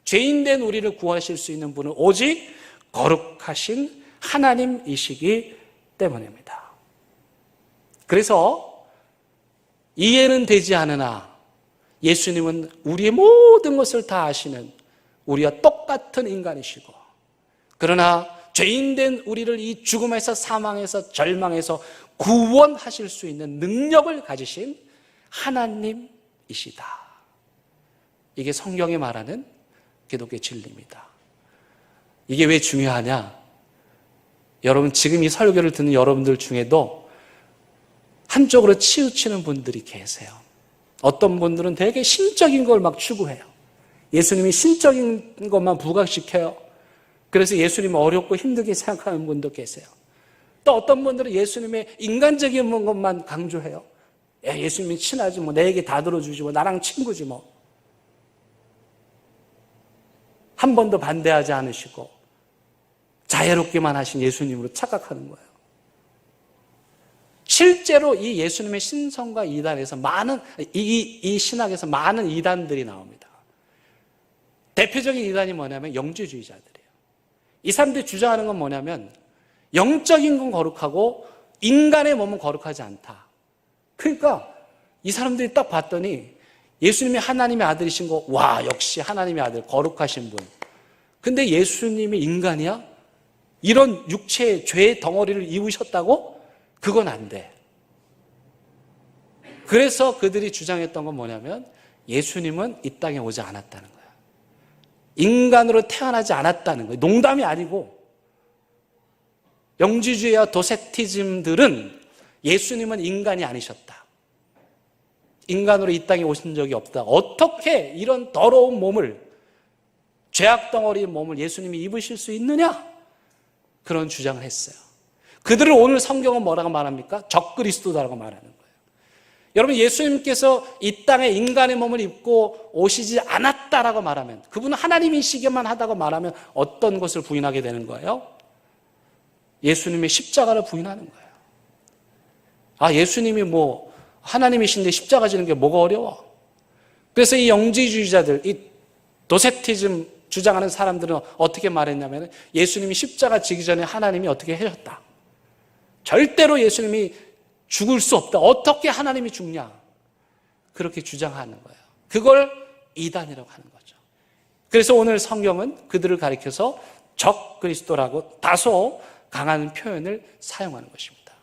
죄인된 우리를 구하실 수 있는 분은 오직 거룩하신 하나님이시기 때문입니다. 그래서 이해는 되지 않으나 예수님은 우리의 모든 것을 다 아시는 우리와 똑같은 인간이시고, 그러나 죄인된 우리를 이 죽음에서 사망에서 절망에서 구원하실 수 있는 능력을 가지신 하나님이시다. 이게 성경이 말하는 기독교의 진리입니다. 이게 왜 중요하냐? 여러분, 지금 이 설교를 듣는 여러분들 중에도 한쪽으로 치우치는 분들이 계세요. 어떤 분들은 되게 신적인 걸 막 추구해요. 예수님이 신적인 것만 부각시켜요. 그래서 예수님을 어렵고 힘들게 생각하는 분도 계세요. 또 어떤 분들은 예수님의 인간적인 것만 강조해요. 예수님이 친하지 뭐, 내 얘기 다 들어주지 뭐, 나랑 친구지 뭐. 한 번도 반대하지 않으시고 자애롭게만 하신 예수님으로 착각하는 거예요. 실제로 이 예수님의 신성과 이단에서 이 신학에서 많은 이단들이 나옵니다. 대표적인 이단이 뭐냐면 영지주의자들이에요. 이 사람들이 주장하는 건 뭐냐면 영적인 건 거룩하고 인간의 몸은 거룩하지 않다. 그러니까 이 사람들이 딱 봤더니 예수님이 하나님의 아들이신 거, 와, 역시 하나님의 아들, 거룩하신 분. 근데 예수님이 인간이야? 이런 육체의 죄의 덩어리를 입으셨다고? 그건 안 돼. 그래서 그들이 주장했던 건 뭐냐면 예수님은 이 땅에 오지 않았다는 거야. 인간으로 태어나지 않았다는 거예요. 농담이 아니고. 영지주의와 도세티즘들은 예수님은 인간이 아니셨다. 인간으로 이 땅에 오신 적이 없다. 어떻게 이런 더러운 몸을, 죄악덩어리의 몸을 예수님이 입으실 수 있느냐? 그런 주장을 했어요. 그들을 오늘 성경은 뭐라고 말합니까? 적그리스도다라고 말하는 거예요. 여러분, 예수님께서 이 땅에 인간의 몸을 입고 오시지 않았다라고 말하면, 그분은 하나님이시기만 하다고 말하면 어떤 것을 부인하게 되는 거예요? 예수님의 십자가를 부인하는 거예요. 아, 예수님이 뭐 하나님이신데 십자가 지는 게 뭐가 어려워? 그래서 이 영지주의자들, 이 도세티즘 주장하는 사람들은 어떻게 말했냐면 예수님이 십자가 지기 전에 하나님이 어떻게 하셨다. 절대로 예수님이 죽을 수 없다. 어떻게 하나님이 죽냐? 그렇게 주장하는 거예요. 그걸 이단이라고 하는 거죠. 그래서 오늘 성경은 그들을 가리켜서 적그리스도라고 다소 강한 표현을 사용하는 것입니다.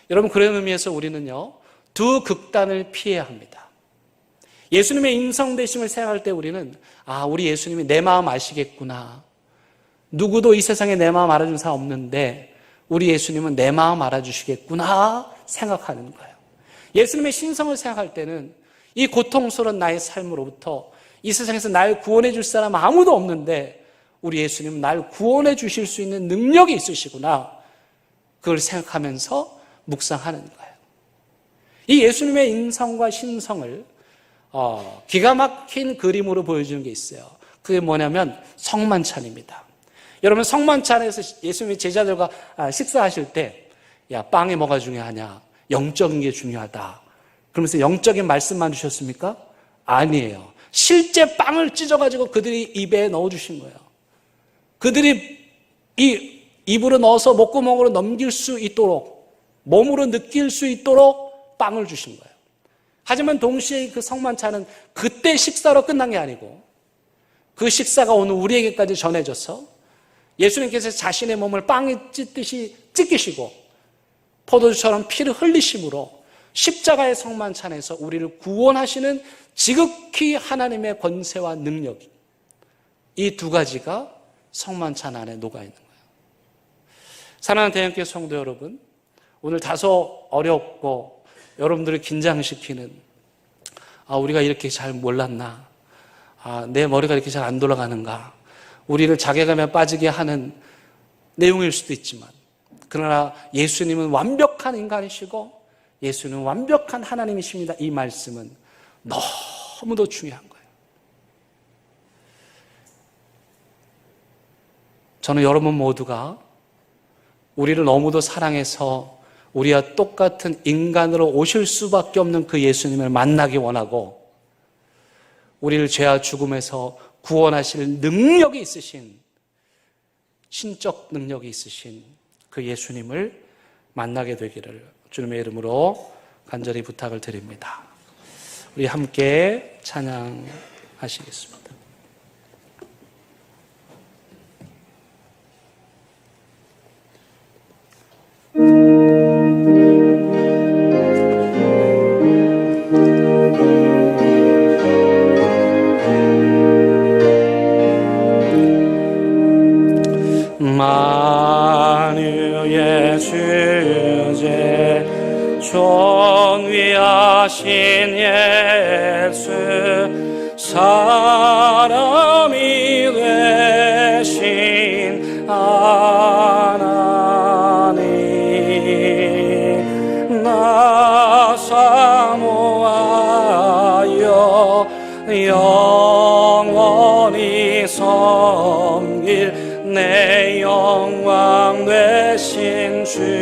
여러분, 그런 의미에서 우리는요, 두 극단을 피해야 합니다. 예수님의 인성되심을 생각할 때 우리는 우리 예수님이 내 마음 아시겠구나. 누구도 이 세상에 내 마음 알아준 사람 없는데 우리 예수님은 내 마음 알아주시겠구나 생각하는 거예요. 예수님의 신성을 생각할 때는 이 고통스러운 나의 삶으로부터 이 세상에서 날 구원해 줄 사람 아무도 없는데 우리 예수님은 날 구원해 주실 수 있는 능력이 있으시구나. 그걸 생각하면서 묵상하는 거예요. 이 예수님의 인성과 신성을 기가 막힌 그림으로 보여주는 게 있어요. 그게 뭐냐면 성만찬입니다. 여러분, 성만찬에서 예수님이 제자들과 식사하실 때 야, 빵이 뭐가 중요하냐? 영적인 게 중요하다. 그러면서 영적인 말씀만 주셨습니까? 아니에요. 실제 빵을 찢어가지고 그들이 입에 넣어주신 거예요. 그들이 이 입으로 넣어서 목구멍으로 넘길 수 있도록, 몸으로 느낄 수 있도록 빵을 주신 거예요. 하지만 동시에 그 성만찬은 그때 식사로 끝난 게 아니고 그 식사가 오늘 우리에게까지 전해져서 예수님께서 자신의 몸을 빵에 찢듯이 찢기시고 포도주처럼 피를 흘리심으로 십자가의 성만찬에서 우리를 구원하시는 지극히 하나님의 권세와 능력이, 이 두 가지가 성만찬 안에 녹아있는 거예요. 사랑하는 대형교회 성도 여러분, 오늘 다소 어렵고 여러분들을 긴장시키는 우리가 이렇게 잘 몰랐나, 내 머리가 이렇게 잘 안 돌아가는가, 우리를 자괴감에 빠지게 하는 내용일 수도 있지만, 그러나 예수님은 완벽한 인간이시고 예수님은 완벽한 하나님이십니다. 이 말씀은 너무도 중요한 거예요. 저는 여러분 모두가 우리를 너무도 사랑해서 우리와 똑같은 인간으로 오실 수밖에 없는 그 예수님을 만나기 원하고, 우리를 죄와 죽음에서 구원하실 능력이 있으신, 신적 능력이 있으신 그 예수님을 만나게 되기를 주님의 이름으로 간절히 부탁을 드립니다. 우리 함께 찬양하시겠습니다. 만유의 주제 존귀하신 예수, 사람이 되신 하나님, 나 사모하여 영원히 섬길 내 영광 되신 주로다.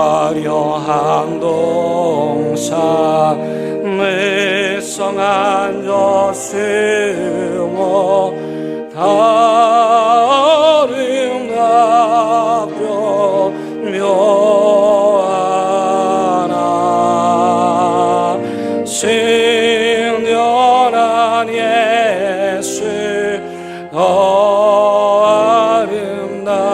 화려한 동산 숨어 아름답고 묘하나 승연한 예수 더 아름다워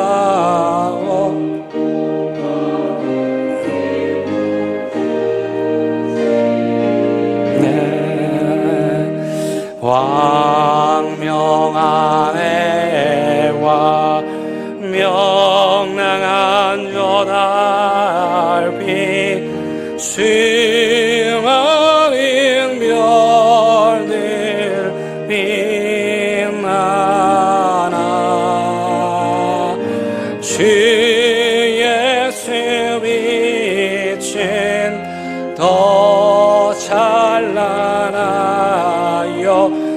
광명한 해와 명랑한 여달빛 수많은 별들 빛나나 주 예수 빛은 더 찬란하여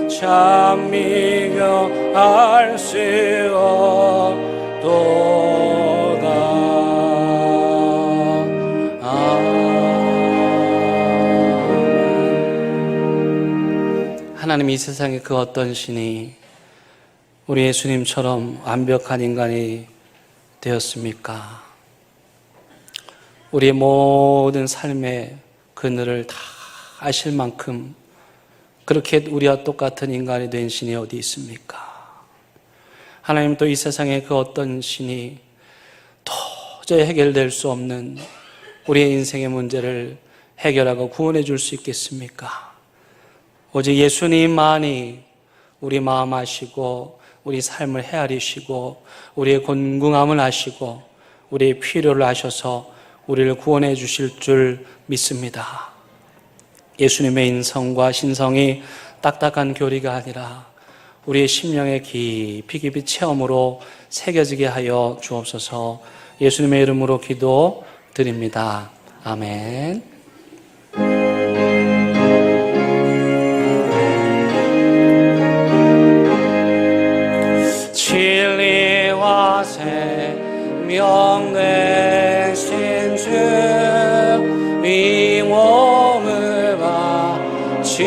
찬미며 알 수 없도다. 하나님, 이 세상에 그 어떤 신이 우리 예수님처럼 완벽한 인간이 되었습니까? 우리의 모든 삶의 그늘을 다 아실 만큼 그렇게 우리와 똑같은 인간이 된 신이 어디 있습니까? 하나님, 또 이 세상에 그 어떤 신이 도저히 해결될 수 없는 우리의 인생의 문제를 해결하고 구원해 줄 수 있겠습니까? 오직 예수님만이 우리 마음 아시고 우리 삶을 헤아리시고 우리의 곤궁함을 아시고 우리의 필요를 아셔서 우리를 구원해 주실 줄 믿습니다. 예수님의 인성과 신성이 딱딱한 교리가 아니라 우리의 심령의 깊이 깊이 체험으로 새겨지게 하여 주옵소서. 예수님의 이름으로 기도드립니다. 아멘. 진리와 생명 되신 주 이 몸을 바치옵니다.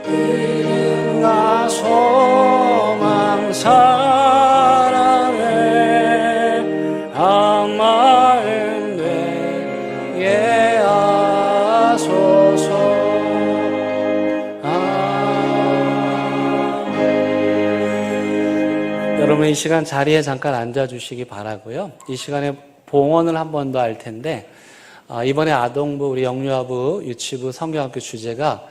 이름과 소망 사랑을 한 마음 되게 하소서. 여러분, 이 시간 자리에 잠깐 앉아주시기 바라고요. 이 시간에 봉헌을 한 번 더 할 텐데, 이번에 아동부, 우리 영유아부, 유치부, 성경학교 주제가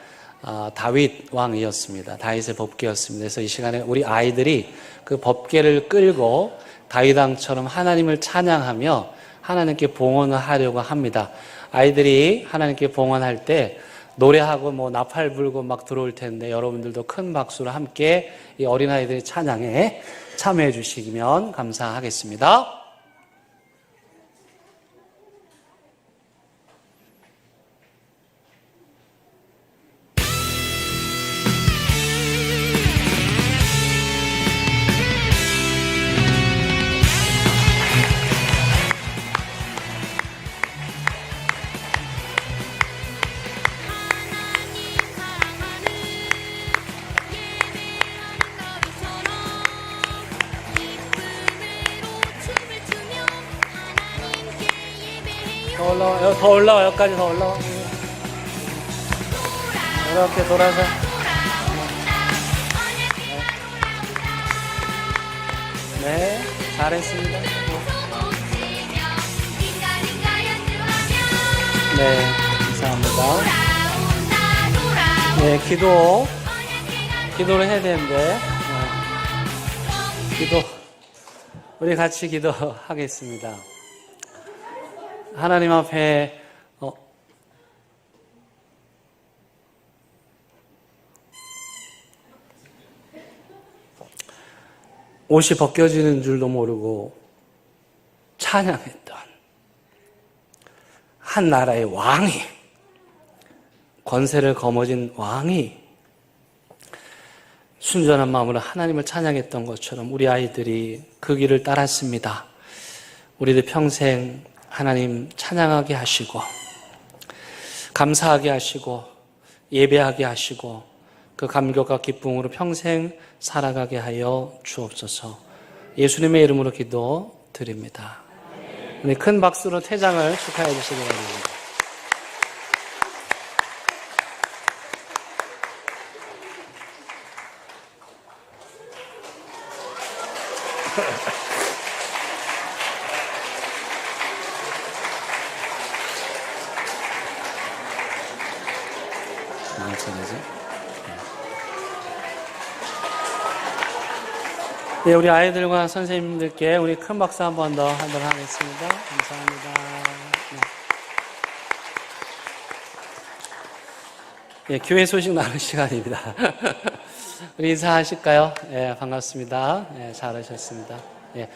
다윗 왕이었습니다. 다윗의 법궤였습니다. 그래서 이 시간에 우리 아이들이 그 법궤를 끌고 다윗 왕처럼 하나님을 찬양하며 하나님께 봉헌을 하려고 합니다. 아이들이 하나님께 봉헌할 때 노래하고 뭐 나팔 불고 막 들어올 텐데, 여러분들도 큰 박수로 함께 이 어린아이들의 찬양에 참여해 주시면 감사하겠습니다. 더 올라와, 여기까지 더 올라와. 이렇게 돌아서. 네, 잘했습니다. 네, 감사합니다. 네, 기도를 해야 되는데, 우리 같이 기도하겠습니다. 하나님 앞에 옷이 벗겨지는 줄도 모르고 찬양했던 한 나라의 왕이, 권세를 거머쥔 왕이 순전한 마음으로 하나님을 찬양했던 것처럼 우리 아이들이 그 길을 따랐습니다. 우리들 평생 하나님 찬양하게 하시고 감사하게 하시고 예배하게 하시고 그 감격과 기쁨으로 평생 살아가게 하여 주옵소서. 예수님의 이름으로 기도 드립니다. 우리 큰 박수로 퇴장을 축하해 주시기 바랍니다. 네, 우리 아이들과 선생님들께 우리 큰 박수 한 번 더 하도록 하겠습니다. 감사합니다. 네, 교회 소식 나눌 시간입니다. 우리 인사하실까요? 네, 반갑습니다. 네, 잘하셨습니다. 네,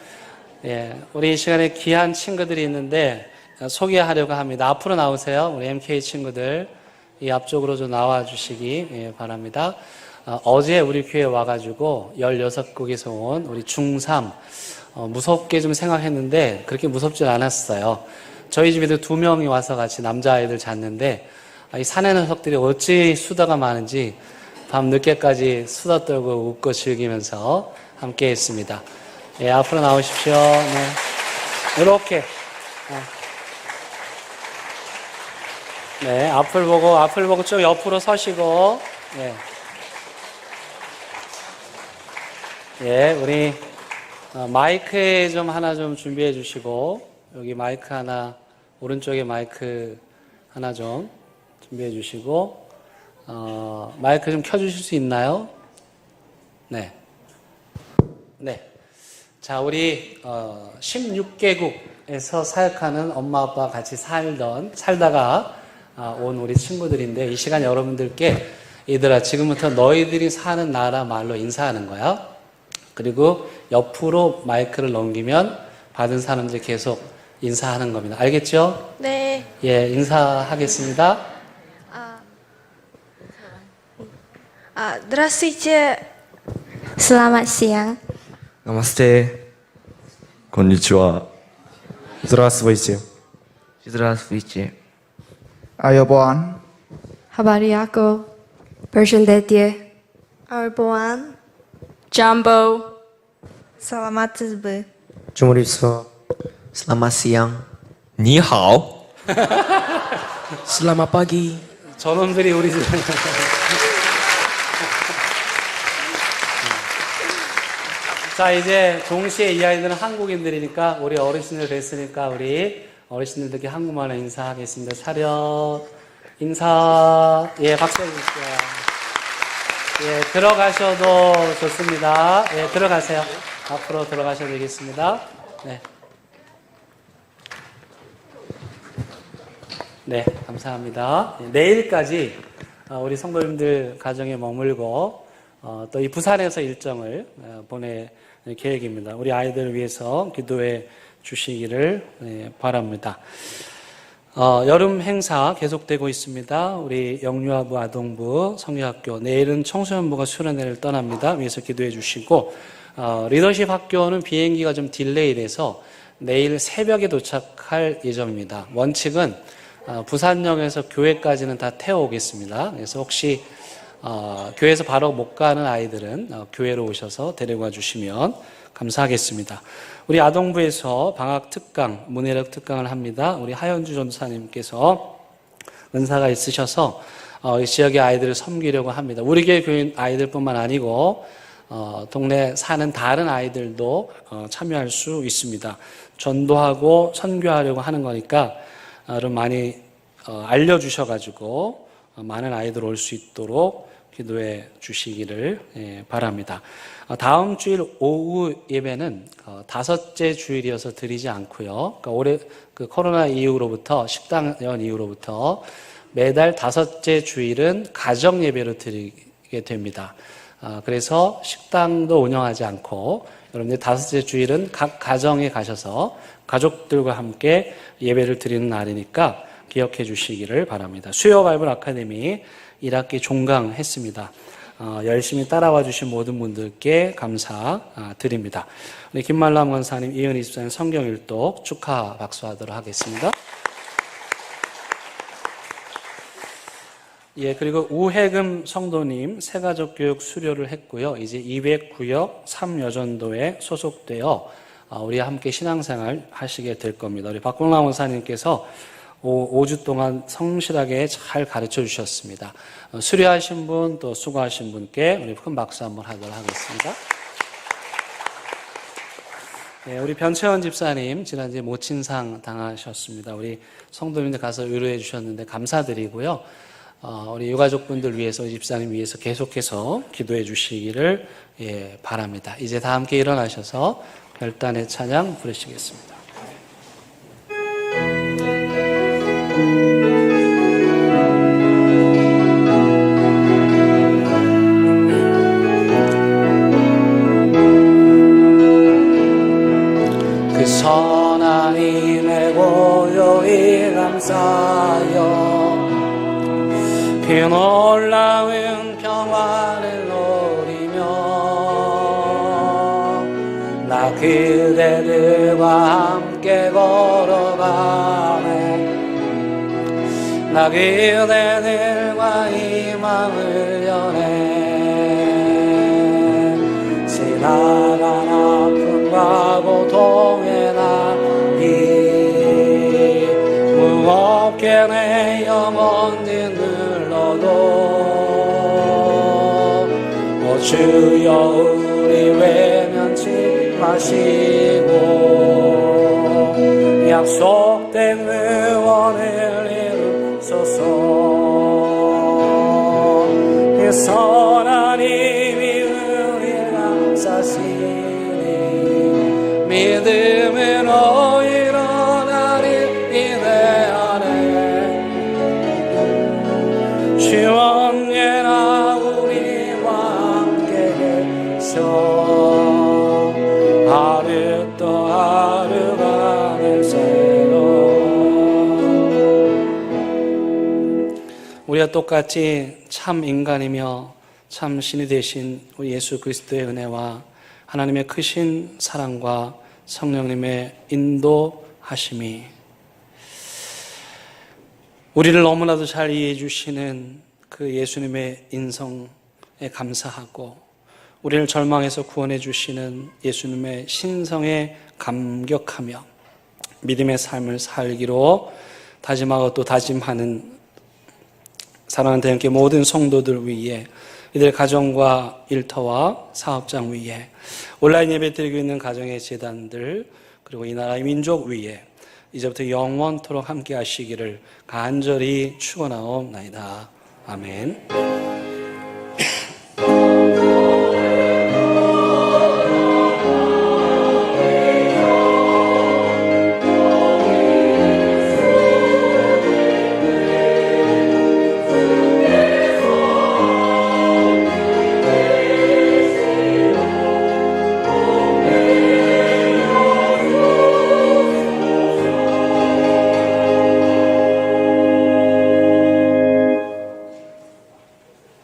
네, 우리 이 시간에 귀한 친구들이 있는데 소개하려고 합니다. 앞으로 나오세요. 우리 MK 친구들 이 앞쪽으로 좀 나와 주시기 바랍니다. 어제 우리 교회에 와가지고 16곡에서 온 우리 중3 무섭게 좀 생각했는데 그렇게 무섭지 않았어요. 저희 집에도 2명이 와서 같이 남자아이들 잤는데 이 사내 녀석들이 어찌 수다가 많은지 밤 늦게까지 수다 떨고 웃고 즐기면서 함께 했습니다. 예, 앞으로 나오십시오. 네. 이렇게 네, 앞을 보고 좀 옆으로 서시고 예. 예, 우리 마이크 좀 하나 좀 준비해 주시고 여기 마이크 하나 오른쪽에 마이크 하나 좀 준비해 주시고 마이크 좀 켜주실 수 있나요? 네, 네. 자, 우리 16개국에서 사역하는 엄마 아빠 같이 살다가 온 우리 친구들인데 이 시간 여러분들께 얘들아 지금부터 너희들이 사는 나라 말로 인사하는 거야. 그리고 옆으로 마이크를 넘기면 받은 사람들 계속 인사하는 겁니다. 알겠죠? 네. 예, 인사하겠습니다. Здравствуйте. Selamat siang. Namaste. Konnichiwa. Здравствуйте. Здравствуйте. Ayobon. Habariako. Bergendetje. Arboan. Jumbo. Salamat zby. Jumuriso. Selamat siang. Ni hao. Selamat pagi. 저놈들이 우리 집 자, 이제 동시에 이 아이들은 한국인들이니까 우리 어르신들 뵀으니까 우리 어르신들께 한국말로 인사하겠습니다. 차렷, 인사. 예, 박수 해주십시오. 예, 들어가셔도 좋습니다. 예, 들어가세요. 앞으로 들어가셔도 되겠습니다. 네. 네, 감사합니다. 내일까지 우리 성도님들 가정에 머물고 또 이 부산에서 일정을 보낼 계획입니다. 우리 아이들을 위해서 기도해 주시기를 바랍니다. 여름 행사 계속되고 있습니다. 우리 영유아부 아동부 성유학교 내일은 청소년부가 수련회를 떠납니다. 위해서 기도해 주시고 리더십 학교는 비행기가 좀 딜레이 돼서 내일 새벽에 도착할 예정입니다. 원칙은 부산역에서 교회까지는 다 태워오겠습니다. 그래서 혹시 교회에서 바로 못 가는 아이들은 교회로 오셔서 데려가 주시면 감사하겠습니다. 우리 아동부에서 방학 특강, 문해력 특강을 합니다. 우리 하현주 전사님께서 은사가 있으셔서 이 지역의 아이들을 섬기려고 합니다. 우리 교회 교인 아이들뿐만 아니고 동네 사는 다른 아이들도 참여할 수 있습니다. 전도하고 선교하려고 하는 거니까 여러분 많이 알려주셔가지고 많은 아이들 올 수 있도록 기도해 주시기를 바랍니다. 다음 주일 오후 예배는 5째 주일이어서 드리지 않고요. 그러니까 올해 그 코로나 이후로부터 식당연 이후로부터 매달 5째 주일은 가정 예배로 드리게 됩니다. 그래서 식당도 운영하지 않고 여러분들 5째 주일은 각 가정에 가셔서 가족들과 함께 예배를 드리는 날이니까 기억해 주시기를 바랍니다. 수요 바이블 아카데미 1학기 종강했습니다. 열심히 따라와 주신 모든 분들께 감사드립니다. 우리 김말람 권사님, 이은희 집사님 성경 일독 축하 박수하도록 하겠습니다. 예, 그리고 우해금 성도님 새가족 교육 수료를 했고요. 이제 200구역 3여전도에 소속되어 우리와 함께 신앙생활 하시게 될 겁니다. 우리 박봉남 원사님께서 5주 동안 성실하게 잘 가르쳐 주셨습니다. 수료하신 분, 또 수고하신 분께 우리 큰 박수 한번 하도록 하겠습니다. 네, 우리 변채원 집사님 지난주에 모친상 당하셨습니다. 우리 성도님들 가서 의뢰해 주셨는데 감사드리고요. 우리 유가족분들 위해서, 우리 집사님 위해서 계속해서 기도해 주시기를 바랍니다. 이제 다 함께 일어나셔서 별단의 찬양 부르시겠습니다. 그 선하님의 고요히 감사하여 그 놀라운 평화를 누리며 나 그대들과 함께 걸어가네. 나 그대들과 희망을 여네. 지나간 아픔과 고통의 날이 무겁게 내 영혼 오 주여 우리 외면치 마시고 약속된 의원을 이루소서. 이 선한 힘이 우리를 감싸시니 믿음으로 일어나리 위대하네. 주 언제나 우리와 함께 계셔. 하루 또 하루가 늘 새로. 우리와 똑같이 참 인간이며 참 신이 되신 우리 예수 그리스도의 은혜와 하나님의 크신 사랑과 성령님의 인도하심이 우리를 너무나도 잘 이해해 주시는 그 예수님의 인성에 감사하고 우리를 절망에서 구원해 주시는 예수님의 신성에 감격하며 믿음의 삶을 살기로 다짐하고 또 다짐하는 사랑하는 대형교회 모든 성도들 위해, 이들 가정과 일터와 사업장 위에, 온라인 예배 드리고 있는 가정의 재단들, 그리고 이 나라의 민족 위에 이제부터 영원토록 함께 하시기를 간절히 축원하옵나이다. 아멘.